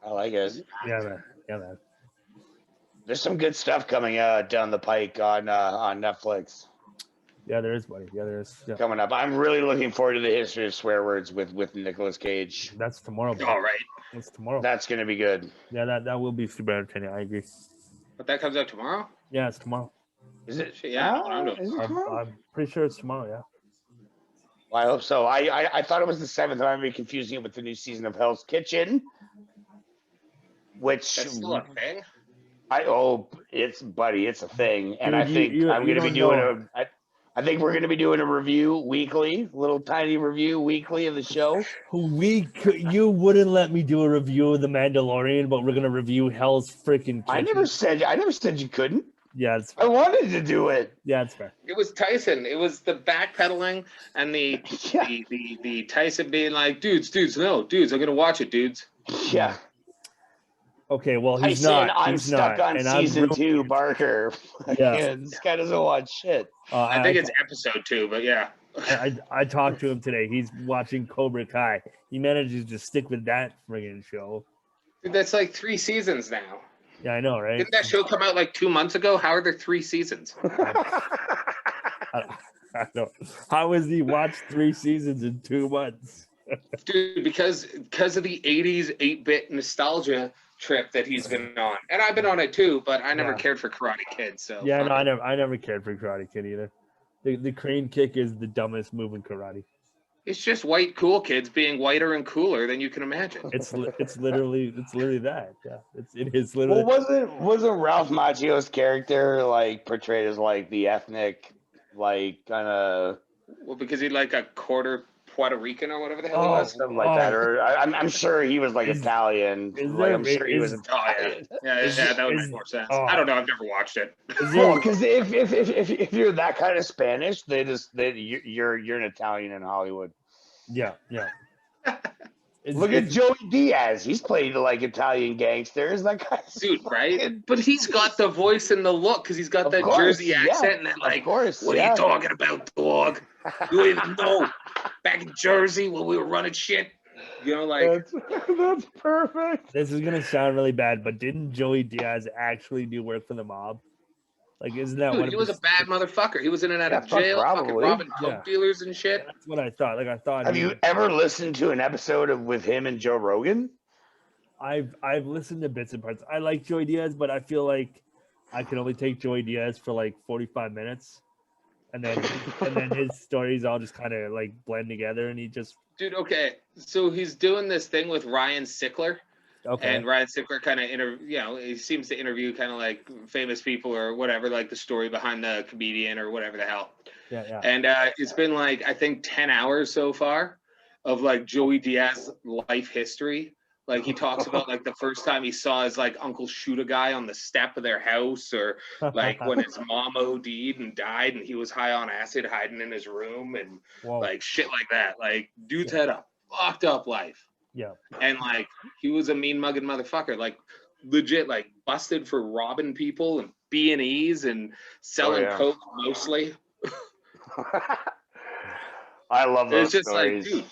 I like it. Yeah, man. There's some good stuff coming down the pike on Netflix Yeah, there is, buddy. Yeah, there is. Yeah. coming up. I'm really looking forward to the history of swear words with Nicolas Cage. That's tomorrow, buddy. All right. That's tomorrow. That's gonna be good. Yeah, that will be super entertaining. I agree. But that comes out tomorrow? Yeah, it's tomorrow. Is it? Shit, yeah, I'm doing. Is it tomorrow? I'm pretty sure it's tomorrow. Yeah. Well, I hope so. I thought it was the 7th. I might be confusing it with the new season of Hell's Kitchen, which That's still a thing? it's a thing, and Dude, I think you I'm going to be don't doing I think we're going to be doing a review weekly, little tiny review weekly of the show. You wouldn't let me do a review of The Mandalorian, but we're gonna review Hell's freaking Kitchen. I never said you couldn't. Yeah, it's I wanted to do it. yeah, it's fair. It was Tyson. It was the backpedaling and the Yeah. the Tyson being like, dudes, I'm gonna watch it, dudes. Yeah. Okay, well I he's said not. I'm He's stuck not, on and I'm season real- 2, Barker. Yeah. This guy doesn't watch shit. I think it's episode 2, but yeah. I talked to him today. He's watching Cobra Kai. He manages to stick with that friggin' show. Dude, that's like 3 seasons now. Yeah, I know, right? Didn't that show come out like 2 months ago? How are there 3 seasons? I know. How has he watched 3 seasons in 2 months? Dude, because of the 80s 8-bit nostalgia trip that he's been on. And I've been on it too, but I never Yeah. cared for Karate Kid. So Yeah, fuck no, it. I never cared for Karate Kid either. The crane kick is the dumbest move in karate. It's just white cool kids being whiter and cooler than you can imagine. It's literally that. Yeah, it is literally. Well, wasn't Ralph Macchio's character like portrayed as like the ethnic, like kind of Well, because he's like a quarter Puerto Rican or whatever the hell he was. something like that? Or I'm sure he was like Is- Italian. is Like, I'm there- sure he was is- Oh yeah, Italian. yeah, that would is- make more sense. oh. I don't know. I've never watched it. Is there- Well, because if you're that kind of Spanish, you're an Italian in Hollywood. yeah. Look at Joey Diaz. He's played like Italian gangsters. That guy, Dude, right? But he's got the voice and the look because he's got Of that course, Jersey yeah. accent and that of like, course. what are you talking about, dog? You even know back in Jersey when we were running shit. You know, like That's perfect. This is gonna sound really bad, but didn't Joey Diaz actually do work for the mob? Like, isn't that dude, one? he of was a his- bad motherfucker. He was in and out of Yeah, fuck, jail, fucking probably. robbing coke Yeah. dealers and shit. That's what I thought. Like, I thought. Have you ever listened to an episode with him and Joe Rogan? I've listened to bits and parts. I like Joey Diaz, but I feel like I can only take Joey Diaz for like 45 minutes, and then his stories all just kind of like blend together, and he just Dude, okay. So he's doing this thing with Ryan Sickler. okay. And Ryan Sickler kind of he seems to interview kind of like famous people or whatever, like the story behind the comedian or whatever the hell. Yeah. And it's been like, I think 10 hours so far of like Joey Diaz life history. Like he talks about like the first time he saw his like uncle shoot a guy on the step of their house, or like when his mom OD'd and died and he was high on acid hiding in his room and Whoa. like shit like that. Like dude's had a fucked up life. Yeah. And like he was a mean mugging motherfucker, like legit, like busted for robbing people and B&Es and selling yeah. coke mostly. I love those It's just stories. like,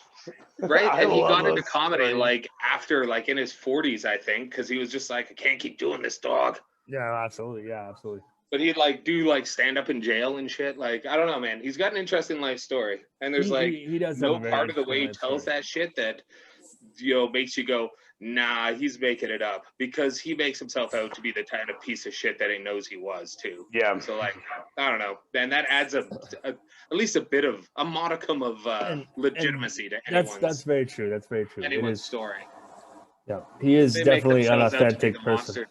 dude, right? I And he love got into those comedy stories. like after, like in his 40s, I think, because he was just like, I can't keep doing this, dog. Yeah, absolutely. Yeah, absolutely. But he'd like do like stand up in jail and shit. Like I don't know, man. He's got an interesting life story, and there's like he does have no a very part of the way he interesting tells story. that shit that makes you go, nah, he's making it up, because he makes himself out to be the kind of piece of shit that he knows he was too. Yeah. So like I don't know, and that adds at least a bit of a modicum of And- legitimacy to That's very true. That's very true. It anyone's is. story. Yeah, he is They make definitely an themselves out to be authentic the person. monster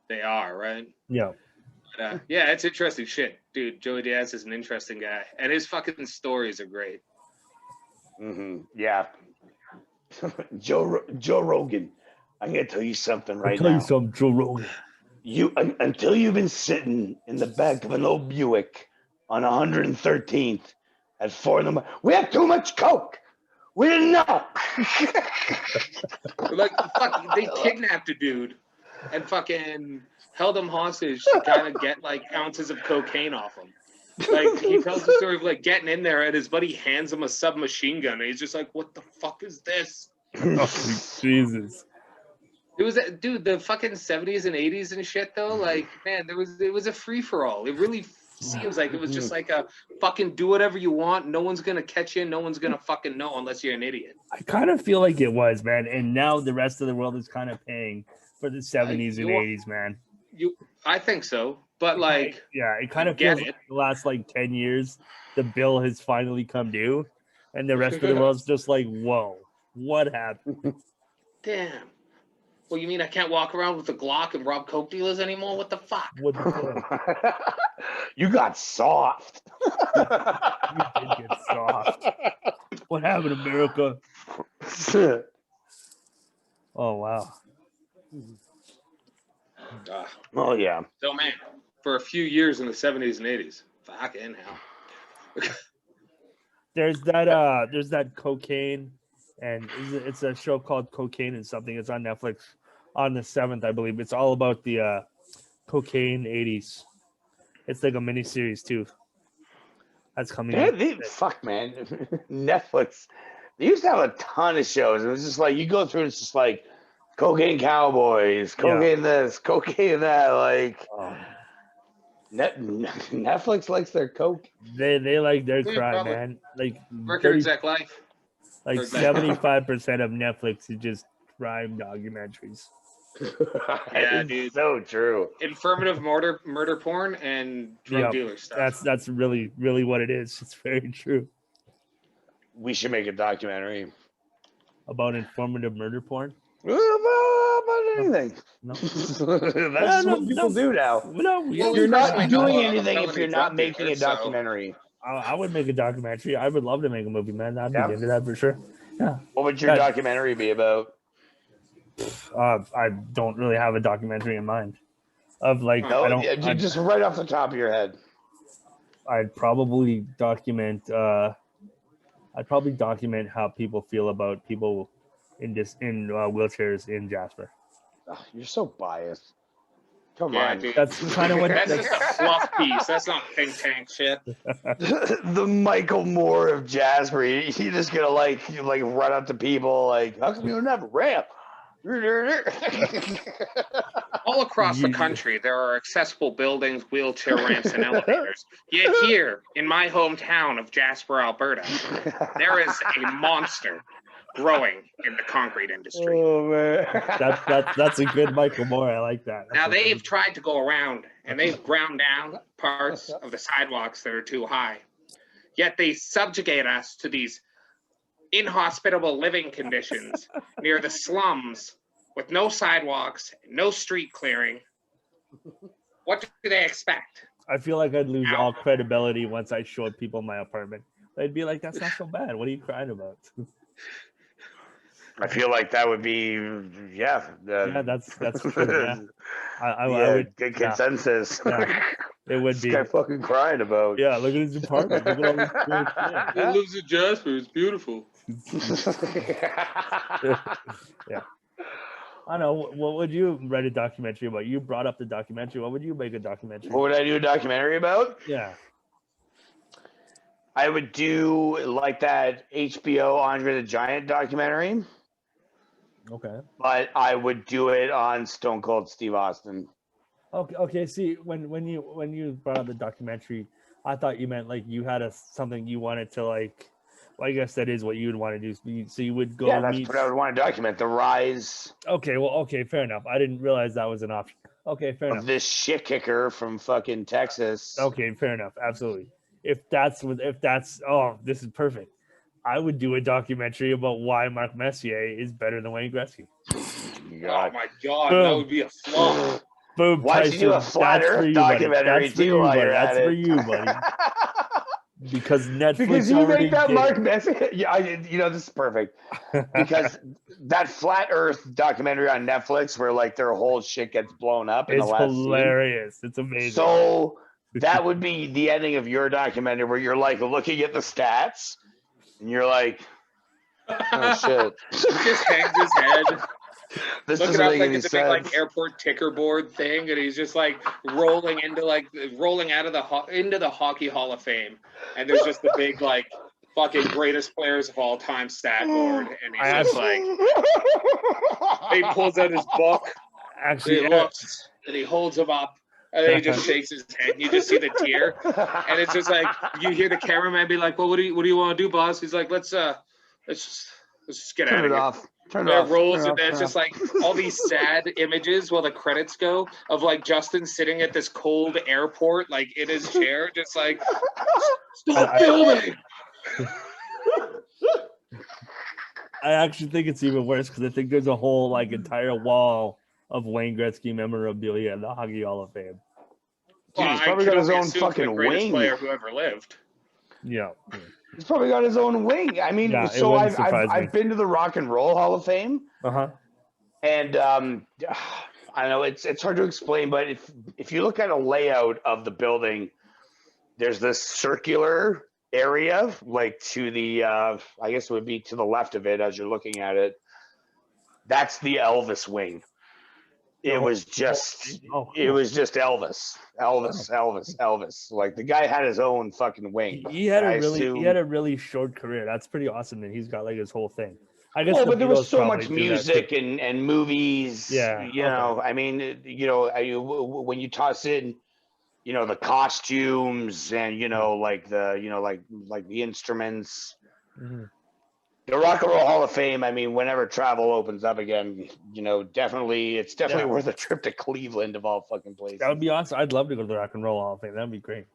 they are, right? Yeah. But, yeah, it's interesting shit, dude. Joey Diaz is an interesting guy, and his fucking stories are great. Yeah. Joe Rogan, I'm gonna tell you something right I'll tell now. you something, Joe Rogan. Until you've been sitting in the back of an old Buick on 113th at 4 in the morning, we had too much coke. We didn't know. Like, fuck, they kidnapped a dude and fucking held him hostage to kind of get like ounces of cocaine off him. Like he tells the story of like getting in there and his buddy hands him a submachine gun and he's just like, "What the fuck is this?" Oh, Jesus. It was, dude, the fucking 70s and 80s and shit, though. Like, man, it was a free for all. It really seems like it was just like a fucking do whatever you want. No one's gonna catch you. No one's gonna fucking know unless you're an idiot. I kind of feel like it was, man. And now the rest of the world is kind of paying for the 70s and 80s, man. I think so, but like, yeah, it kind of feels like the last like 10 years, the bill has finally come due, and the rest of the world's just like, whoa, what happened? Damn. Well, you mean I can't walk around with a Glock and rob coke dealers anymore? What the fuck? What the fuck? You got soft. You did get soft. What happened, America? Oh, wow. Oh, yeah. So, man, for a few years in the 70s and 80s, fucking hell. There's that cocaine, and it's a show called Cocaine and Something. It's on Netflix on the 7th, I believe. It's all about the cocaine 80s. It's like a miniseries too. That's coming out. Fuck, man. Netflix. They used to have a ton of shows. It was just like you go through. It's just like cocaine cowboys, cocaine this, cocaine that. Like Netflix likes their coke. They like their crime, man. Like Record Exec Life. Like 75% of Netflix is just crime documentaries. Yeah, dude. So true. Informative murder porn and drug dealer stuff. That's really, really what it is. It's very true. We should make a documentary about informative murder porn. About anything. No. That's what people do now. No, you're not doing anything if you're not making a documentary. I would make a documentary. I would love to make a movie, man. I'd be into that for sure. Yeah. What would your documentary be about? I don't really have a documentary in mind. Of like, just right off the top of your head. I'd probably document. I'd probably document how people feel about people in wheelchairs in Jasper. Oh, you're so biased. Come on. Dude. That's kind of what. That's just a fluff piece. That's not think tank shit. The Michael Moore of Jasper. You just gonna like run up to people like, how come you don't have a ramp? All across the country, there are accessible buildings, wheelchair ramps, and elevators. Yet here, in my hometown of Jasper, Alberta, there is a monster growing in the concrete industry. Oh man, that's a good Michael Moore. I like that. Now they've tried to go around and they've ground down parts of the sidewalks that are too high. Yet they subjugate us to these inhospitable living conditions near the slums with no sidewalks, no street clearing. What do they expect? I feel like I'd lose all credibility once I showed people my apartment. They'd be like, that's not so bad. What are you crying about? I feel like that would be, that's true. Yeah. I would good consensus. Yeah, it would be. This guy fucking crying about. Yeah, look at his apartment. Look at all this He lives in Jasper. It's beautiful. Yeah. I know. What would you write a documentary about? You brought up the documentary. What would you make a documentary? What would I do a documentary about? Yeah. I would do like that HBO Andre the Giant documentary. Okay. But I would do it on Stone Cold Steve Austin. Okay. See, when you brought up the documentary, I thought you meant like you had something you wanted to like. Well, I guess that is what you would want to do. So you would go. Yeah, that's what I would want to document. The rise. Okay, fair enough. I didn't realize that was an option. Okay, fair enough. This shit kicker from fucking Texas. Okay, fair enough. Absolutely. If that's this is perfect. I would do a documentary about why Mark Messier is better than Wayne Gretzky. Oh my god, Boom. that would be a flop. Boom. Why don't you do a flat Earth documentary too while you're at it? That's for you, buddy. Because Netflix. Because you make that Mark Messier. Yeah, this is perfect. Because that flat Earth documentary on Netflix, where like their whole shit gets blown up. It's hilarious. It's amazing. So that would be the ending of your documentary, where you're like looking at the stats, and you're like, "Oh shit!" Just hangs his head. This Look doesn't it up make like any it's a sense. big like airport ticker board thing, and he's just like rolling out of into the Hockey Hall of Fame, and there's just the big like fucking greatest players of all time stat board, and he's just like, he pulls out his book, Actually, he looks, and he holds him up, and then he just shakes his head, and you just see the tear, and it's just like, you hear the cameraman be like, well, what do you want to do, boss? He's like, let's just get out of here. Turn It it off. rolls, and then it's just like all these sad images while the credits go of like Justin sitting at this cold airport, like in his chair, just like, stop filming. I actually think it's even worse because I think there's a whole like entire wall of Wayne Gretzky memorabilia in the Hockey Hall of Fame. Dude, he's probably got his own fucking wing. Player who ever lived. Yeah. He's probably got his own wing. I mean, Yeah, so I've been to the Rock and Roll Hall of Fame, and I know it's hard to explain, but if you look at a layout of the building, there's this circular area, like to the I guess it would be to the left of it as you're looking at it. That's the Elvis wing. It was just Elvis. Like the guy had his own fucking wing. He had a really short career. That's pretty awesome that he's got like his whole thing. I guess. Well, but there was so much music and movies. Yeah. You know, I mean, you know, when you toss in, you know, the costumes and like the instruments. Mm-hmm. The Rock and Roll Hall of Fame, I mean, whenever travel opens up again, it's definitely worth a trip to Cleveland of all fucking places. That would be awesome. I'd love to go to the Rock and Roll Hall of Fame. That'd be great.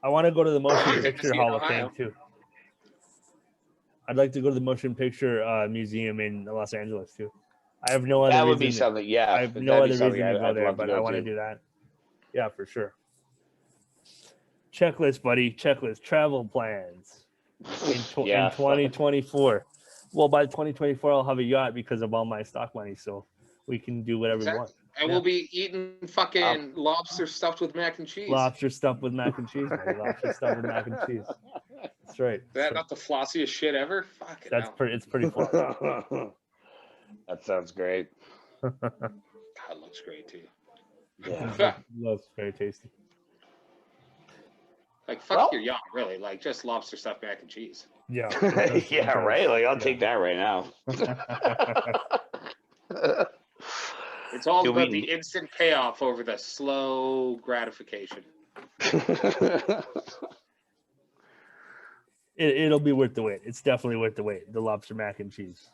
I want to go to the Motion Picture Hall of Fame too. I'd like to go to the Motion Picture Museum in Los Angeles too. I have no other reason. That would be something, yeah. I have no other reason to go there, but I want to do that. Yeah, for sure. Checklist, buddy. Checklist. Travel plans. In 2024. Well, by 2024, I'll have a yacht because of all my stock money, so we can do whatever we want. And we'll be eating fucking lobster stuffed with mac and cheese. Lobster stuffed with mac and cheese, buddy. Lobster stuffed with mac and cheese. That's right. That not the flossiest shit ever? Fuck it. It's pretty flossy. That sounds great. God, it looks great too. Yeah. Looks very tasty. Like, fuck your yacht, really. Like, just lobster stuffed mac and cheese. Yeah. Yeah, right? Like, I'll take that right now. It's all about the instant payoff over the slow gratification. It'll be worth the wait. It's definitely worth the wait. The lobster mac and cheese.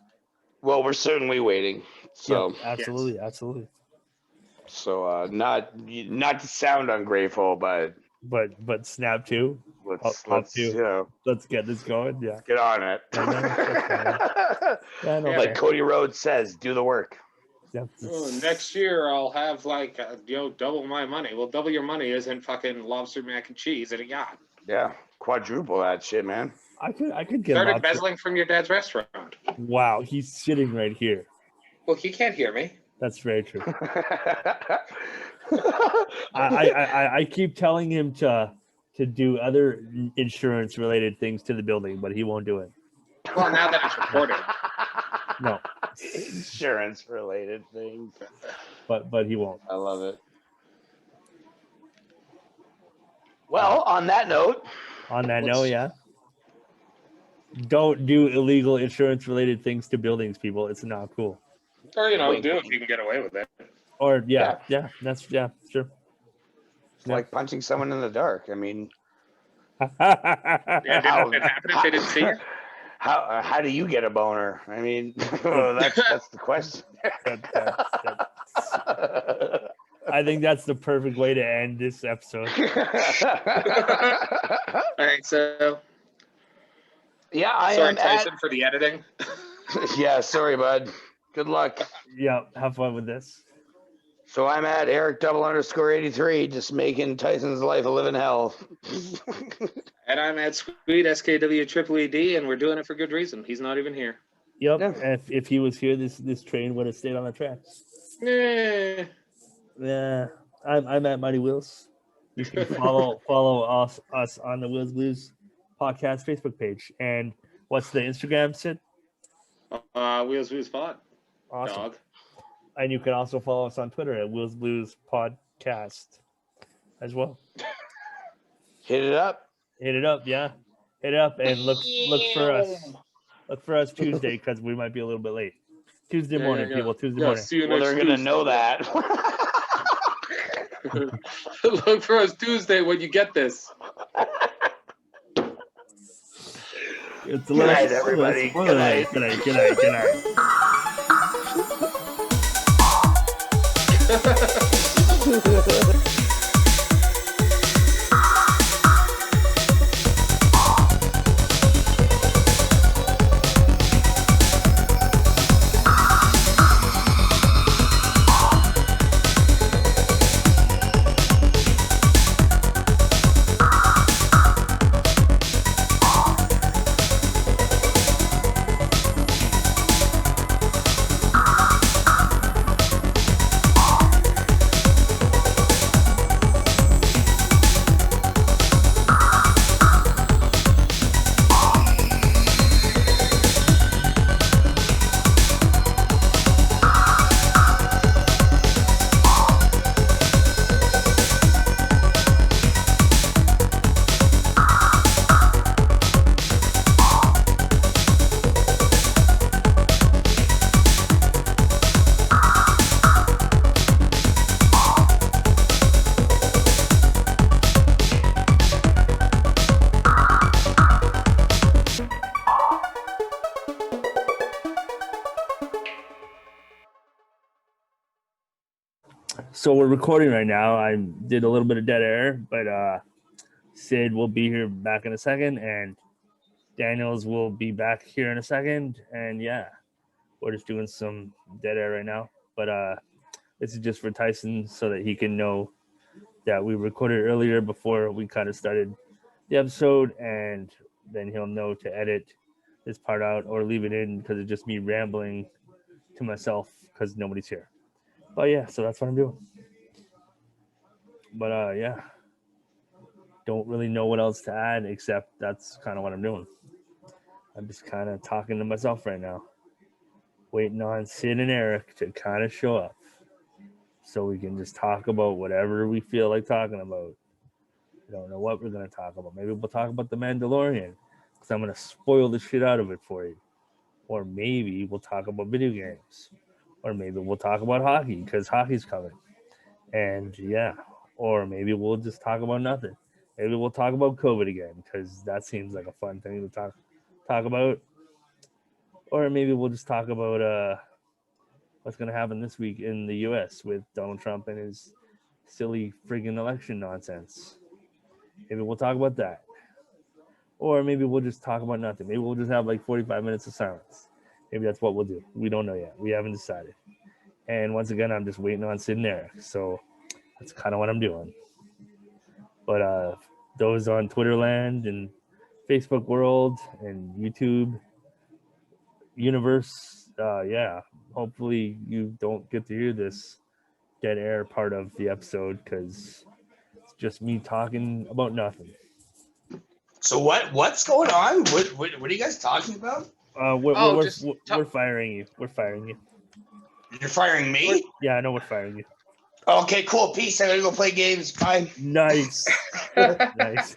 Well, we're certainly waiting. So yeah, absolutely, absolutely. So not to sound ungrateful, but snap to. Let's get this going. Yeah, get on it. Like Cody Rhodes says, do the work. Next year I'll have like double my money. Well, double your money isn't fucking lobster mac and cheese at a yacht. Yeah, quadruple that shit, man. I could get started embezzling from your dad's restaurant. Wow, he's sitting right here. Well, he can't hear me. That's very true. I keep telling him to do other insurance related things to the building, but he won't do it. Well, now that it's recorded. No. Insurance related things. But he won't. I love it. Well, on that note. Yeah. Don't do illegal insurance related things to buildings, people. It's not cool. Or do if you can get away with it. Or sure. It's like punching someone in the dark. I mean, did it happen if they didn't see you? How do you get a boner? I mean, that's the question. I think that's the perfect way to end this episode. All right, so sorry, Tyson, for the editing. Yeah, sorry, bud. Good luck. Yeah, have fun with this. So I'm at Eric_83, just making Tyson's life a living hell. And I'm at Squeed, SKW and we're doing it for good reason. He's not even here. Yep. Yeah. If he was here, this train would have stayed on the tracks. Yeah. I'm at Mighty Wheels. You can follow us on the Wheels Blues podcast Facebook page. And what's the Instagram, Sid? Wheels Blues Pod. Awesome. Dog. And you can also follow us on Twitter at Wheels Blues Podcast as well. Hit it up, yeah. hit it up and look for us. Look for us Tuesday because we might be a little bit late. Tuesday morning, people. Tuesday morning. See you Well, next they're gonna Tuesday. know that. Look for us Tuesday when you get this. It's a Good night, everybody. Good night. Good night. Good night. Good night. So we're recording right now. I did a little bit of dead air, but Sid will be here back in a second, and Daniels will be back here in a second. And yeah, we're just doing some dead air right now. But this is just for Tyson so that he can know that we recorded earlier before we kind of started the episode, and then he'll know to edit this part out or leave it in because it's just me rambling to myself because nobody's here. But yeah, so that's what I'm doing. But yeah, don't really know what else to add except that's kind of what I'm doing. I'm just kind of talking to myself right now, waiting on Sid and Eric to kind of show up so we can just talk about whatever we feel like talking about. I don't know what we're going to talk about. Maybe we'll talk about The Mandalorian because I'm going to spoil the shit out of it for you. Or maybe we'll talk about video games. Or maybe we'll talk about hockey because hockey's coming. And yeah, or maybe we'll just talk about nothing. Maybe we'll talk about COVID again because that seems like a fun thing to talk about. Or maybe we'll just talk about what's going to happen this week in the U.S. with Donald Trump and his silly friggin' election nonsense. Maybe we'll talk about that. Or maybe we'll just talk about nothing. Maybe we'll just have like 45 minutes of silence. Maybe that's what we'll do. We don't know yet. We haven't decided. And once again, I'm just waiting on Sid and Eric. So that's kind of what I'm doing. But those on Twitterland and Facebook world and YouTube universe, yeah, hopefully you don't get to hear this dead air part of the episode because it's just me talking about nothing. So what's going on? What are you guys talking about? We're firing you. We're firing you. You're firing me? Yeah, I know we're firing you. Okay, cool. Peace. I'm gonna go play games. Bye. Nice. Nice.